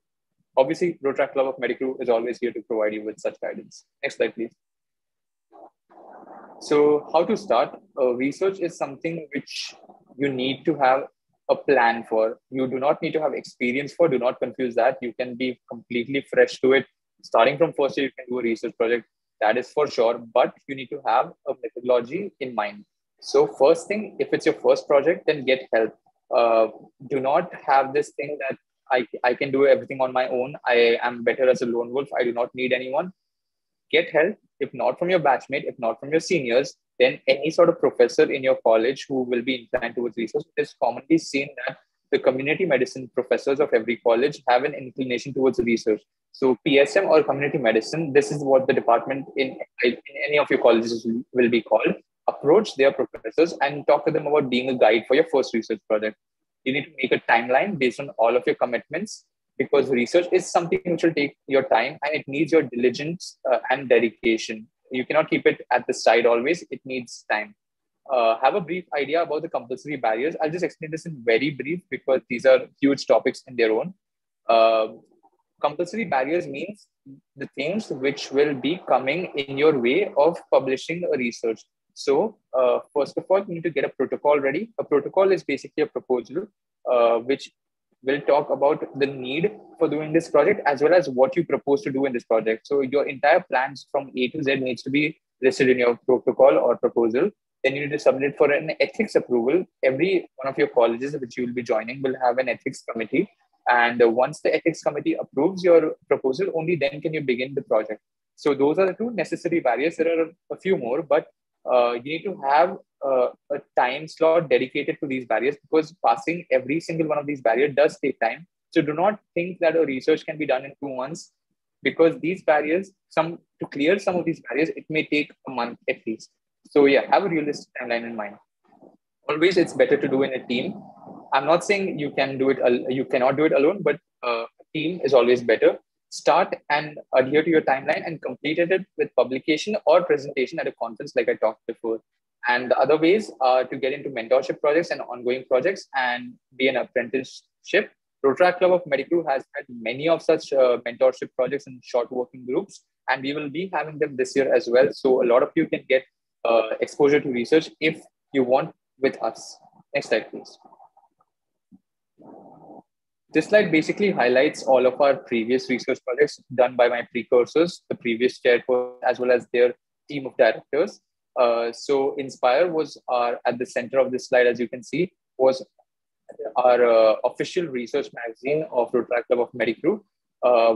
Obviously, Rotaract Club of Medical is always here to provide you with such guidance. Next slide, please. So how to start? Research is something which you need to have a plan for. You do not need to have experience for. Do not confuse that. You can be completely fresh to it. Starting from first year, you can do a research project. That is for sure. But you need to have a methodology in mind. So first thing, if it's your first project, then get help. Do not have this thing that I can do everything on my own. I am better as a lone wolf. I do not need anyone. Get help, if not from your batchmate, if not from your seniors, then any sort of professor in your college who will be inclined towards research. It is commonly seen that the community medicine professors of every college have an inclination towards research. So PSM or community medicine, this is what the department in any of your colleges will be called. Approach their professors and talk to them about being a guide for your first research project. You need to make a timeline based on all of your commitments, because research is something which will take your time and it needs your diligence and dedication. You cannot keep it at the side always. It needs time. Have a brief idea about the compulsory barriers. I'll just explain this in very brief because these are huge topics in their own. Compulsory barriers means the things which will be coming in your way of publishing a research. So first of all, you need to get a protocol ready. A protocol is basically a proposal which will talk about the need for doing this project as well as what you propose to do in this project. So your entire plans from A to Z needs to be listed in your protocol or proposal. Then you need to submit for an ethics approval. Every one of your colleges which you will be joining will have an ethics committee. And once the ethics committee approves your proposal, only then can you begin the project. So those are the two necessary barriers. There are a few more, but you need to have a time slot dedicated to these barriers, because passing every single one of these barriers does take time. So do not think that a research can be done in 2 months, because these barriers, to clear some of these barriers, it may take a month at least. So yeah, have a realistic timeline in mind. Always, it's better to do in a team. I'm not saying you cannot do it alone, but a team is always better. Start and adhere to your timeline and complete it with publication or presentation at a conference like I talked before. And the other ways are to get into mentorship projects and ongoing projects and be an apprenticeship. Rotaract Club of Medical has had many of such mentorship projects and short working groups, and we will be having them this year as well. So a lot of you can get exposure to research if you want with us. Next slide, please. This slide basically highlights all of our previous research projects done by my precursors, the previous chairperson, as well as their team of directors. So Inspire was at the center of this slide, as you can see, was our official research magazine of Rotaract Club of Medicrew.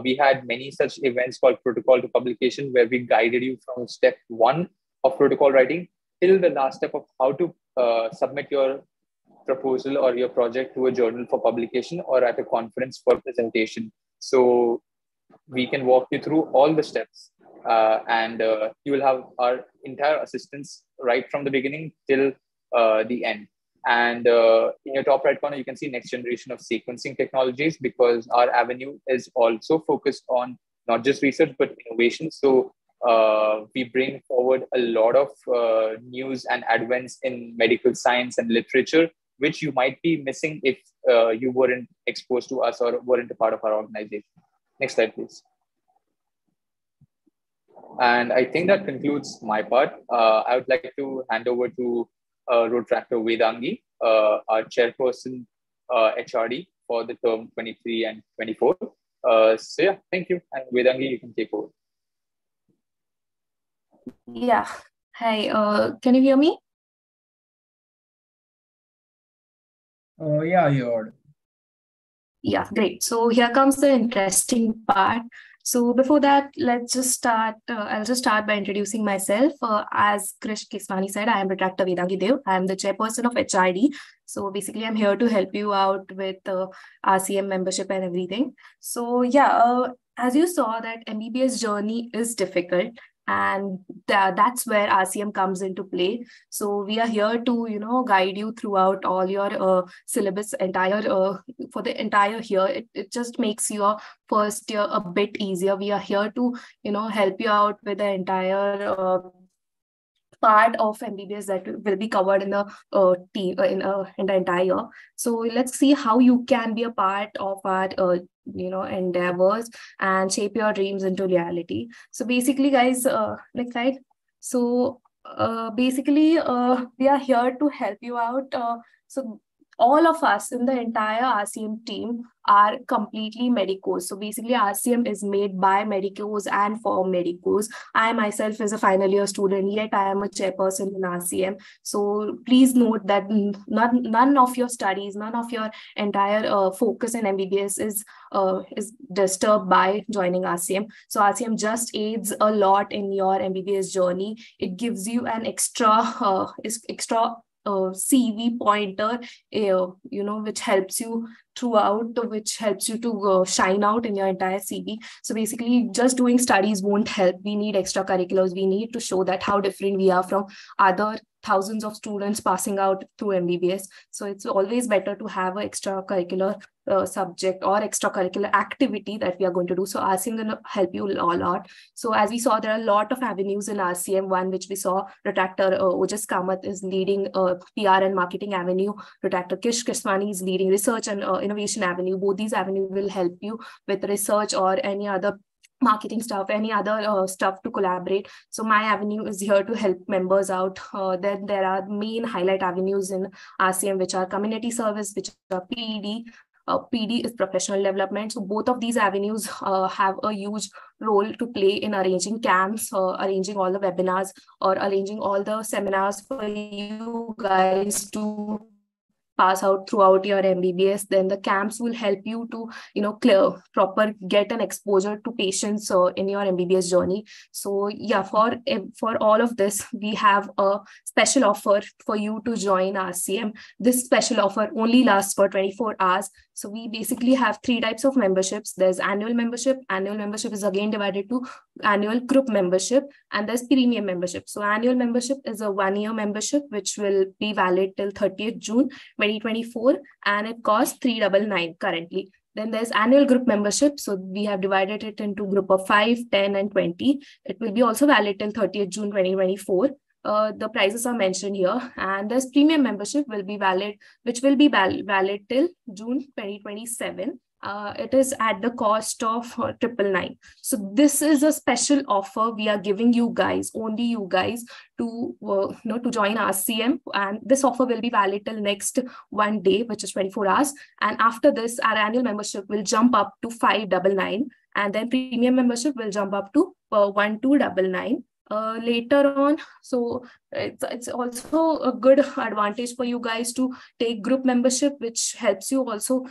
We had many such events called Protocol to Publication, where we guided you from step 1 of protocol writing till the last step of how to submit your proposal or your project to a journal for publication or at a conference for presentation. So we can walk you through all the steps, and you will have our entire assistance right from the beginning till the end. And in your top right corner, you can see next generation of sequencing technologies, because our avenue is also focused on not just research, but innovation. So we bring forward a lot of news and advents in medical science and literature, which you might be missing if you weren't exposed to us or weren't a part of our organization. Next slide, please. And I think that concludes my part. I would like to hand over to Rotaractor Vedangi, our chairperson, HRD for the term 23 and 24. So yeah, thank you. And Vedangi, you can take over. Yeah. Hi, can you hear me? Yeah, you heard. Yeah, great. So here comes the interesting part. So before that, let's just start. I'll just start by introducing myself. As Krish Kiswani said, I am Retractor Vedangi Dev. I am the chairperson of HRD. So basically, I'm here to help you out with RCM membership and everything. So yeah, as you saw, that MBBS journey is difficult, and that's where RCM comes into play. So we are here to guide you throughout all your syllabus entire for the entire year. It just makes your first year a bit easier. We are here to help you out with the entire part of MBBS that will be covered in the team in the entire year. So let's see how you can be a part of our endeavors and shape your dreams into reality. So basically, guys, next slide. So basically, we are here to help you out. So all of us in the entire RCM team are completely medicos. So basically, RCM is made by medicos and for medicos. I myself is a final year student, yet I am a chairperson in RCM. So please note that none of your studies, none of your entire focus in MBBS is disturbed by joining RCM. So RCM just aids a lot in your MBBS journey. It gives you an extra CV pointer, which helps you throughout, which helps you to shine out in your entire CV. So basically, just doing studies won't help. We need extracurriculars. We need to show that how different we are from other thousands of students passing out through MBBS. So it's always better to have an extracurricular subject or extracurricular activity that we are going to do. So RCM is going to help you a lot. So as we saw, there are a lot of avenues in RCM. One which we saw, Retractor Ojas Kamath is leading PR and marketing avenue. Retractor Kish Kiswani is leading research and innovation avenue. Both these avenues will help you with research or any other marketing stuff, any other stuff to collaborate. So my avenue is here to help members out. Then there are main highlight avenues in RCM, which are community service, which are PD. PD is professional development. So both of these avenues have a huge role to play in arranging camps, arranging all the webinars, or arranging all the seminars for you guys to pass out throughout your MBBS. Then the camps will help you to get an exposure to patients in your MBBS journey. So yeah, for all of this, we have a special offer for you to join RCM. This special offer only lasts for 24 hours. So we basically have three types of memberships. There's annual membership. Annual membership is again divided to annual group membership, and there's premium membership. So annual membership is a 1-year membership, which will be valid till 30th June 2024, and it costs 399 currently. Then there's annual group membership. So we have divided it into group of 5, 10, and 20. It will be also valid till 30th June 2024. The prices are mentioned here, and this premium membership will be valid, which will be valid till June 2027. It is at the cost of 999. So this is a special offer we are giving you guys, only you guys, to to join RCM, and this offer will be valid till next one day, which is 24 hours. And after this, our annual membership will jump up to 599, and then premium membership will jump up to 1299. Later on. So it's also a good advantage for you guys to take group membership, which helps you also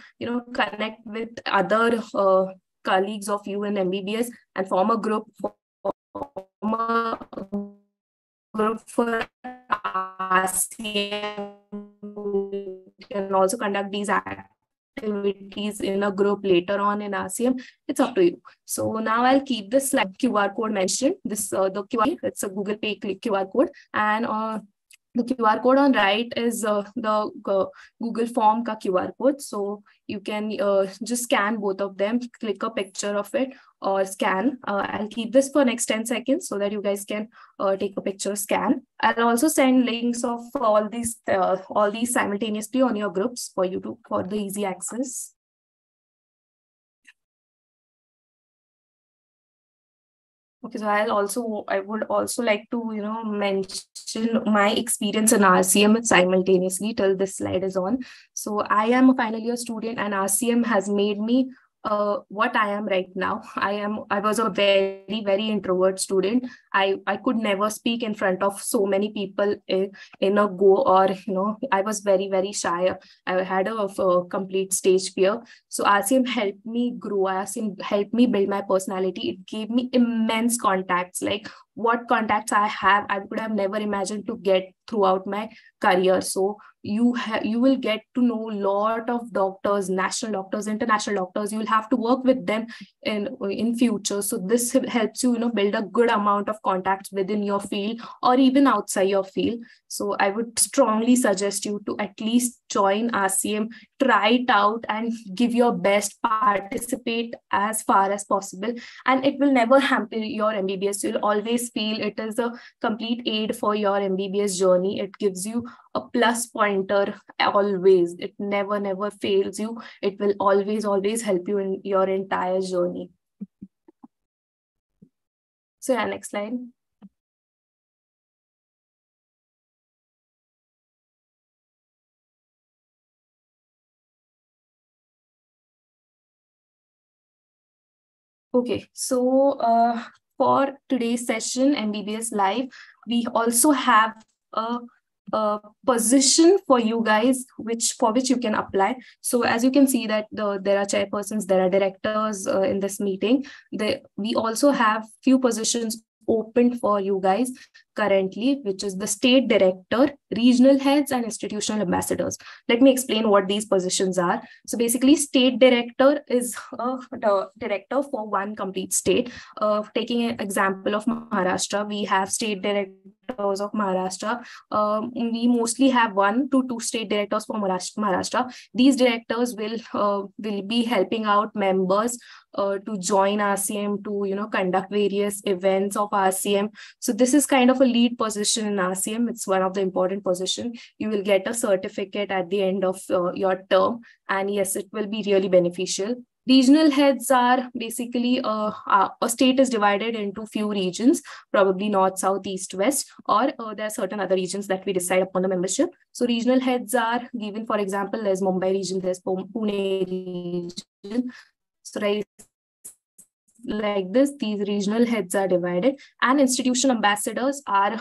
connect with other colleagues of you in MBBS and form a group for RCM, and also conduct these activities in a group later on in RCM. It's up to you. So now I'll keep this QR code mentioned. This the QR, it's a Google Pay QR code, and the QR code on right is the Google Form ka QR code. So you can just scan both of them, click a picture of it or scan. I'll keep this for next 10 seconds so that you guys can take a picture, scan. I'll also send links of all these simultaneously on your groups for the easy access. Okay, so I would also like to, mention my experience in RCM simultaneously till this slide is on. So I am a final year student, and RCM has made me what I am right now. I was a very, very introvert student. I could never speak in front of so many people in a go, or I was very, very shy. I had a complete stage fear. So RCM helped me grow. RCM helped me build my personality. It gave me immense contacts. Like what contacts I have, I would have never imagined to get throughout my career. So you will get to know a lot of doctors, national doctors, international doctors. You will have to work with them in future. So this helps you, build a good amount of contacts within your field or even outside your field. So I would strongly suggest you to at least join RCM, try it out and give your best, participate as far as possible, and it will never hamper your MBBS. You'll always feel it is a complete aid for your MBBS journey. It gives you a plus pointer always. It never fails you. It will always help you in your entire journey. So yeah, next slide. Okay, so for today's session, MBBS Live, we also have a position for you guys, for which you can apply. So as you can see that there are chairpersons, there are directors in this meeting. We also have few positions open for you guys currently, which is the state director, regional heads, and institutional ambassadors. Let me explain what these positions are. So basically, state director is the director for one complete state. Taking an example of Maharashtra, we have state directors of Maharashtra. We mostly have 1 to 2 state directors for Maharashtra. These directors will be helping out members to join RCM, to conduct various events of RCM. So this is kind of a lead position in RCM. It's one of the important position. You will get a certificate at the end of your term, and yes, it will be really beneficial. Regional heads are basically a state is divided into few regions, probably north, south, east, west, or there are certain other regions that we decide upon the membership. So regional heads are given, for example, there's Mumbai region, there's Pune region. So right, like this, these regional heads are divided, and institution ambassadors are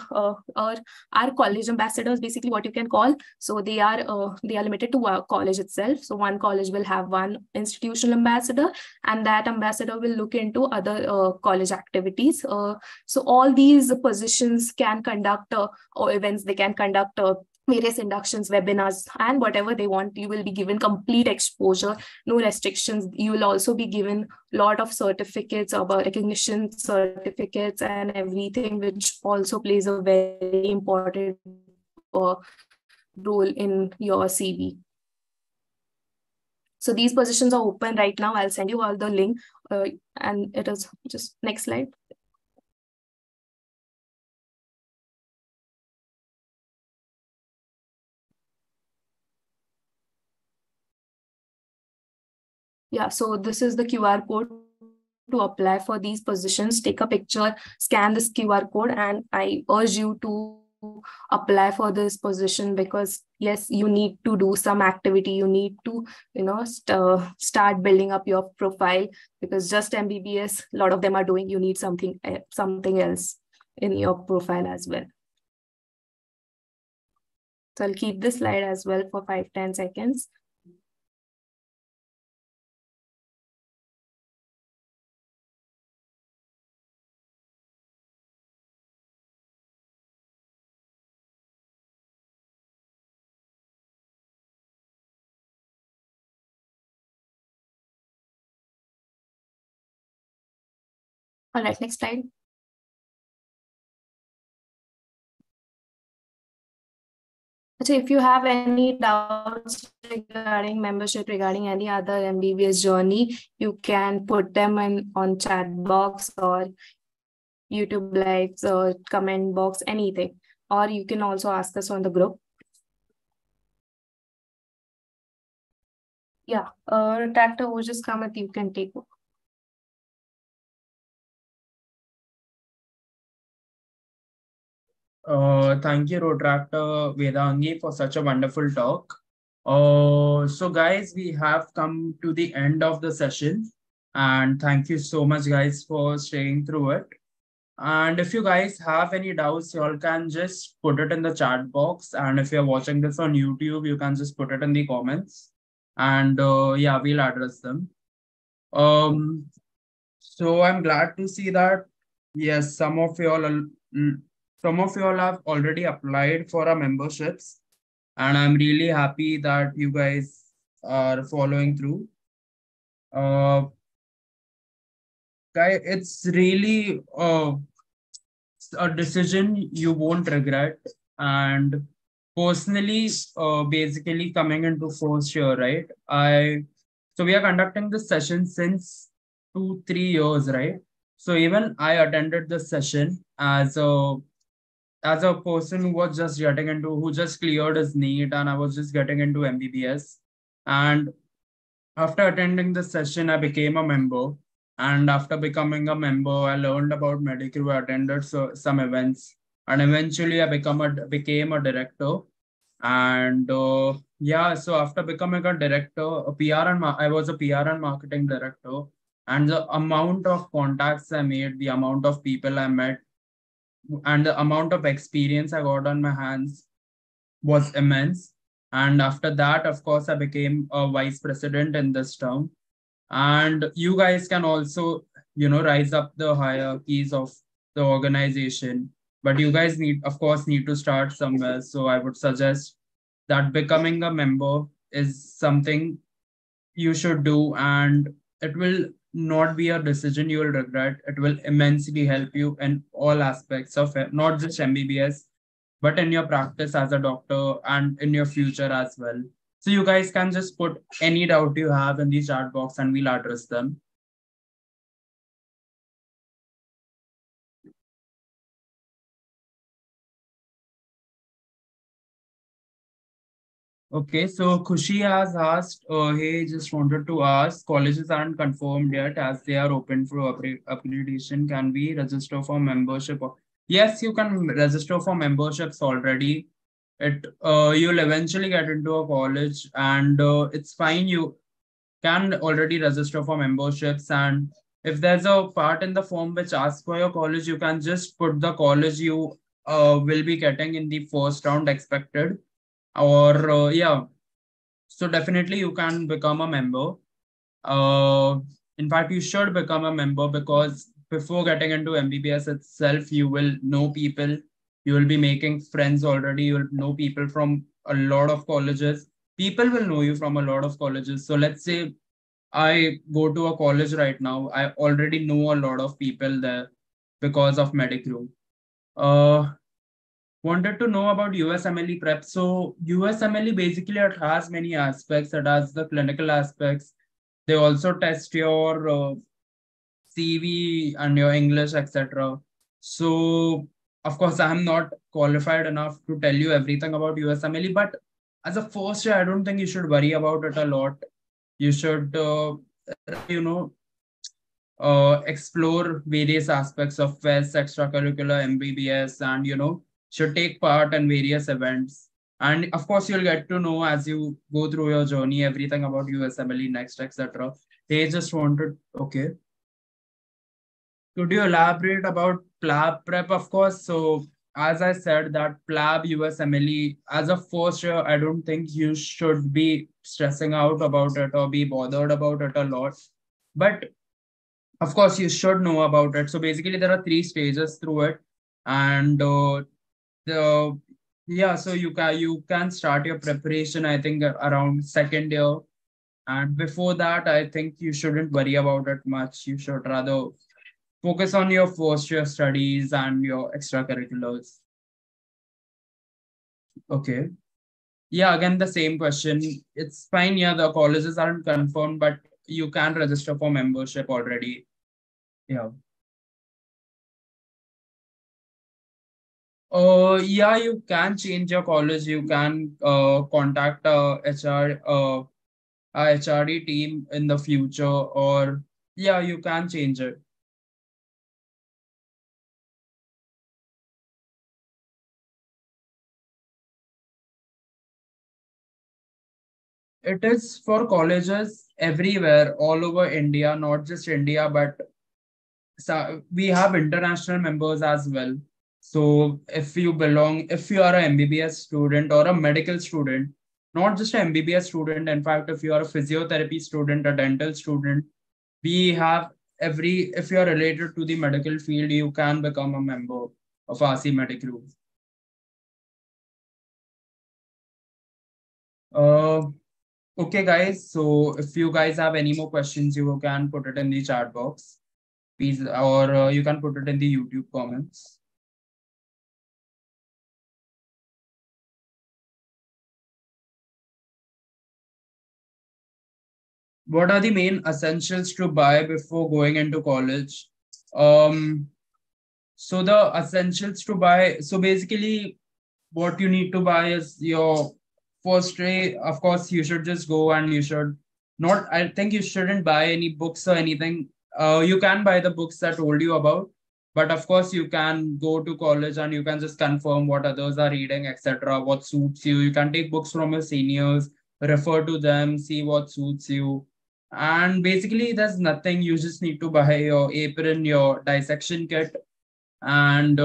college ambassadors, basically what you can call. So they are limited to a college itself. So one college will have one institutional ambassador, and that ambassador will look into other college activities. So all these positions can conduct or events. They can conduct various inductions, webinars, and whatever they want. You will be given complete exposure, no restrictions. You will also be given a lot of certificates, about recognition certificates and everything, which also plays a very important role in your CV. So these positions are open right now. I'll send you all the link, and it is just next slide. Yeah, so this is the QR code to apply for these positions. Take a picture, scan this QR code, and I urge you to apply for this position, because yes, you need to do some activity. You need to start building up your profile, because just MBBS, a lot of them are doing. You need something else in your profile as well. So I'll keep this slide as well for 5-10 seconds. All right, next slide. So if you have any doubts regarding membership, regarding any other MBBS journey, you can put them on chat box or YouTube lives or comment box, anything. Or you can also ask us on the group. Yeah, Dr. Ojas Kamath, you can take over. Thank you, Rotractor Vedangi, for such a wonderful talk. So guys, we have come to the end of the session, and thank you so much, guys, for staying through it. And if you guys have any doubts, you all can just put it in the chat box. And if you're watching this on YouTube, you can just put it in the comments. And yeah, we'll address them. Um, so I'm glad to see that yes, some of you all have already applied for our memberships, and I'm really happy that you guys are following through. Uh, Guy, it's really a decision you won't regret. And personally, basically coming into first year, right? So we are conducting this session since 2, 3 years, right? So even I attended this session as a person who was just getting into who just cleared his NEET, and I was just getting into MBBS. And after attending the session, I became a member. And after becoming a member, I learned about Medicare, I attended some events, and eventually became a director. And yeah, so after becoming a director, I was a PR and marketing director. And the amount of contacts I made, the amount of people I met, and the amount of experience I got on my hands was immense. And after that, of course, I became a vice president in this term. And you guys can also, rise up the hierarchies of the organization. But you guys of course, need to start somewhere. So I would suggest that becoming a member is something you should do, and it will not be a decision you will regret. It will immensely help you in all aspects of it, not just MBBS, but in your practice as a doctor and in your future as well. So you guys can just put any doubt you have in the chat box and we'll address them. Okay, so Khushi has asked, hey, just wanted to ask, colleges aren't confirmed yet as they are open for accreditation. Can we register for membership? Yes, you can register for memberships already. You'll eventually get into a college, and it's fine. You can already register for memberships, and if there's a part in the form which asks for your college, you can just put the college you will be getting in the first round expected, or yeah, so definitely you can become a member. uh, in fact, you should become a member, because before getting into MBBS itself, you will know people, you will be making friends already, you will know people from a lot of colleges, people will know you from a lot of colleges. So let's say I go to a college right now, I already know a lot of people there because of Medicrew. Uh, Wanted to know about USMLE prep. So USMLE basically it has many aspects. It has the clinical aspects. They also test your CV and your English, etc. So of course I'm not qualified enough to tell you everything about USMLE, but as a first year, I don't think you should worry about it a lot. You should explore various aspects of FES, extracurricular, MBBS, and should take part in various events. And of course, you'll get to know as you go through your journey everything about USMLE next, etc. They just wanted, okay. Could you elaborate about PLAB prep? Of course. So, as I said, that PLAB USMLE, as a first year, I don't think you should be stressing out about it or be bothered about it a lot. But of course, you should know about it. So basically, there are three stages through it, and the yeah. So you can start your preparation. I think around second year, and before that, I think you shouldn't worry about it much. You should rather focus on your first year studies and your extracurriculars. Okay. Yeah. Again, the same question. It's fine. Yeah, the colleges aren't confirmed, but you can register for membership already. Yeah. Yeah, you can change your college. You can contact a HRD team in the future, or yeah, you can change it. It is for colleges everywhere, all over India, not just India, but we have international members as well. So if you are a MBBS student or a medical student, not just an MBBS student, in fact, if you are a physiotherapy student, a dental student, we have if you are related to the medical field, you can become a member of RC Medical. Uh, okay, guys. So if you guys have any more questions, you can put it in the chat box, please, or you can put it in the YouTube comments. What are the main essentials to buy before going into college? Um, so the essentials to buy. So basically, what you need to buy is your first day. Of course, you should just go and you should not. I think you shouldn't buy any books or anything. You can buy the books that told you about, but of course, you can go to college and you can just confirm what others are reading, etc. What suits you. You can take books from your seniors, refer to them, see what suits you. And basically, there's nothing. You just need to buy your apron, your dissection kit, and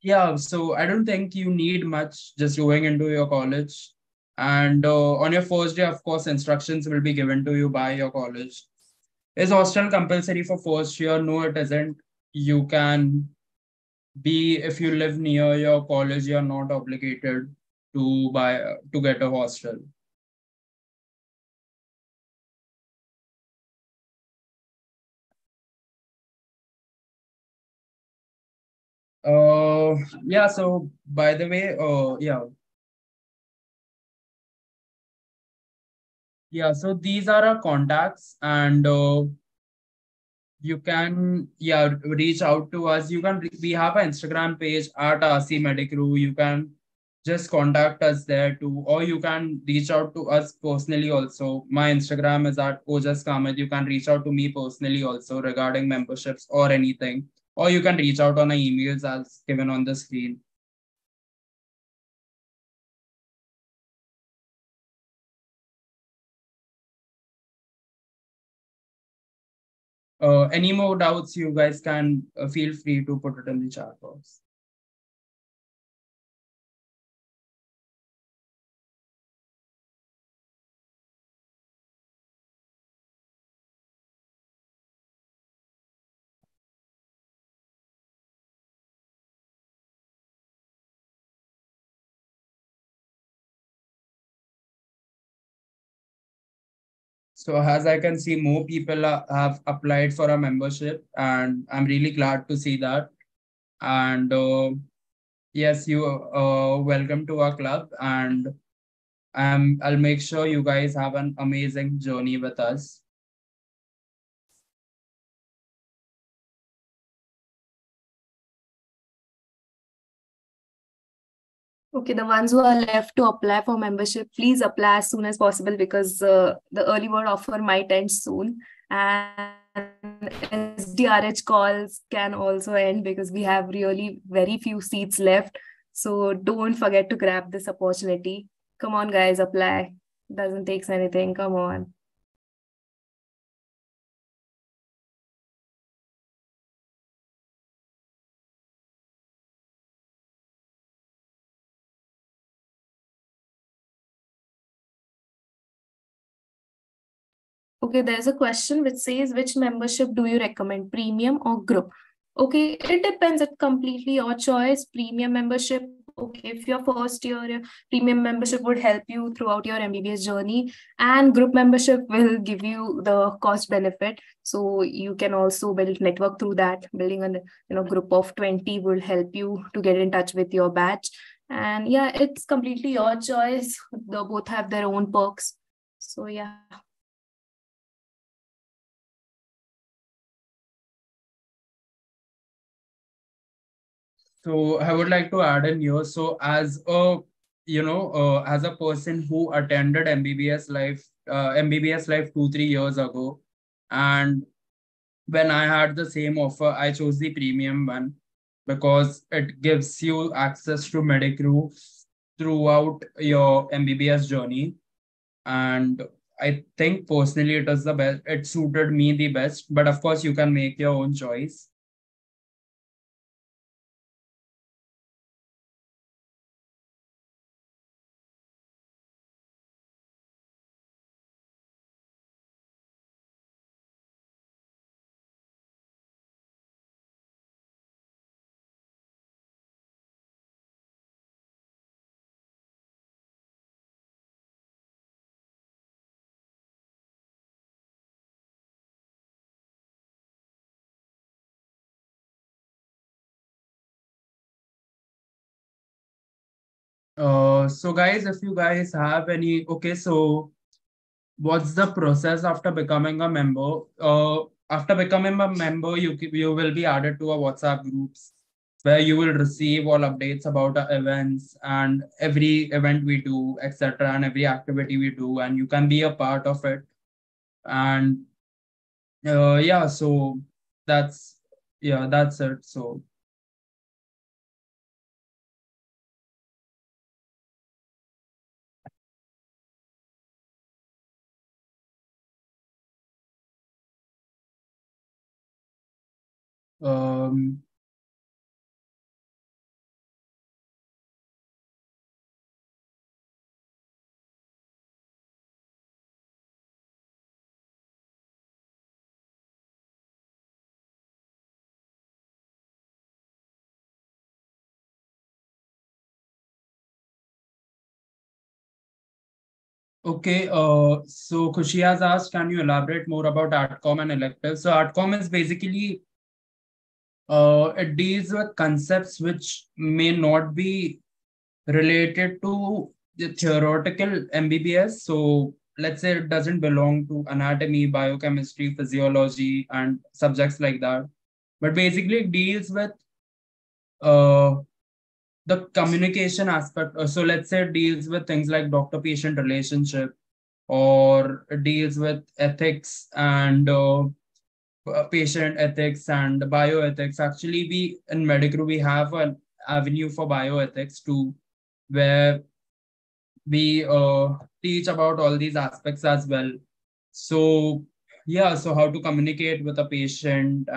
yeah, so I don't think you need much just going into your college. And on your first day, of course, instructions will be given to you by your college. Is hostel compulsory for first year? No, it isn't. You can be, if you live near your college, you're not obligated to buy to get a hostel. Yeah, so by the way, yeah, so these are our contacts, and you can reach out to us. You can We have an Instagram page at RC Medicrew. You can just contact us there too, or you can reach out to us personally also. My Instagram is at Ojas Kamat. You can reach out to me personally also regarding memberships or anything, or you can reach out on our emails as given on the screen. Any more doubts, you guys can feel free to put it in the chat box. So as I can see, more people have applied for a membership, and I'm really glad to see that. And yes, you welcome to our club, and I'll make sure you guys have an amazing journey with us. Okay, the ones who are left to apply for membership, please apply as soon as possible because the early bird offer might end soon. And SDRH calls can also end because we have really very few seats left. So don't forget to grab this opportunity. Come on, guys, apply. Doesn't take anything. Come on. Okay, there's a question which says, which membership do you recommend, premium or group? Okay, it depends. It's completely your choice. Premium membership, okay, if you're first year, premium membership would help you throughout your MBBS journey, and group membership will give you the cost benefit. So you can also build network through that. Building a group of 20 will help you to get in touch with your batch. And yeah, it's completely your choice. They both have their own perks. So yeah. So I would like to add in here. So as a person who attended MBBS Life 2-3 years ago, and when I had the same offer, I chose the premium one because it gives you access to Medicrew throughout your MBBS journey. and I think personally it is the best. It suited me the best, but of course you can make your own choice. So guys, if you guys have any, okay, so what's the process after becoming a member? After becoming a member, you will be added to a WhatsApp groups where you will receive all updates about our events and every event we do, etc., and every activity we do, and you can be a part of it. And yeah, so that's that's it. So um, okay, so Khushi has asked, can you elaborate more about ARTCOM and electives? So ARTCOM is basically it deals with concepts which may not be related to the theoretical MBBS. So let's say it doesn't belong to anatomy, biochemistry, physiology, and subjects like that. But basically, it deals with uh, the communication aspect. So let's say it deals with things like doctor-patient relationship, or it deals with ethics and patient ethics and bioethics. Actually, we in medical we have an avenue for bioethics too, where we teach about all these aspects as well. So yeah, so how to communicate with a patient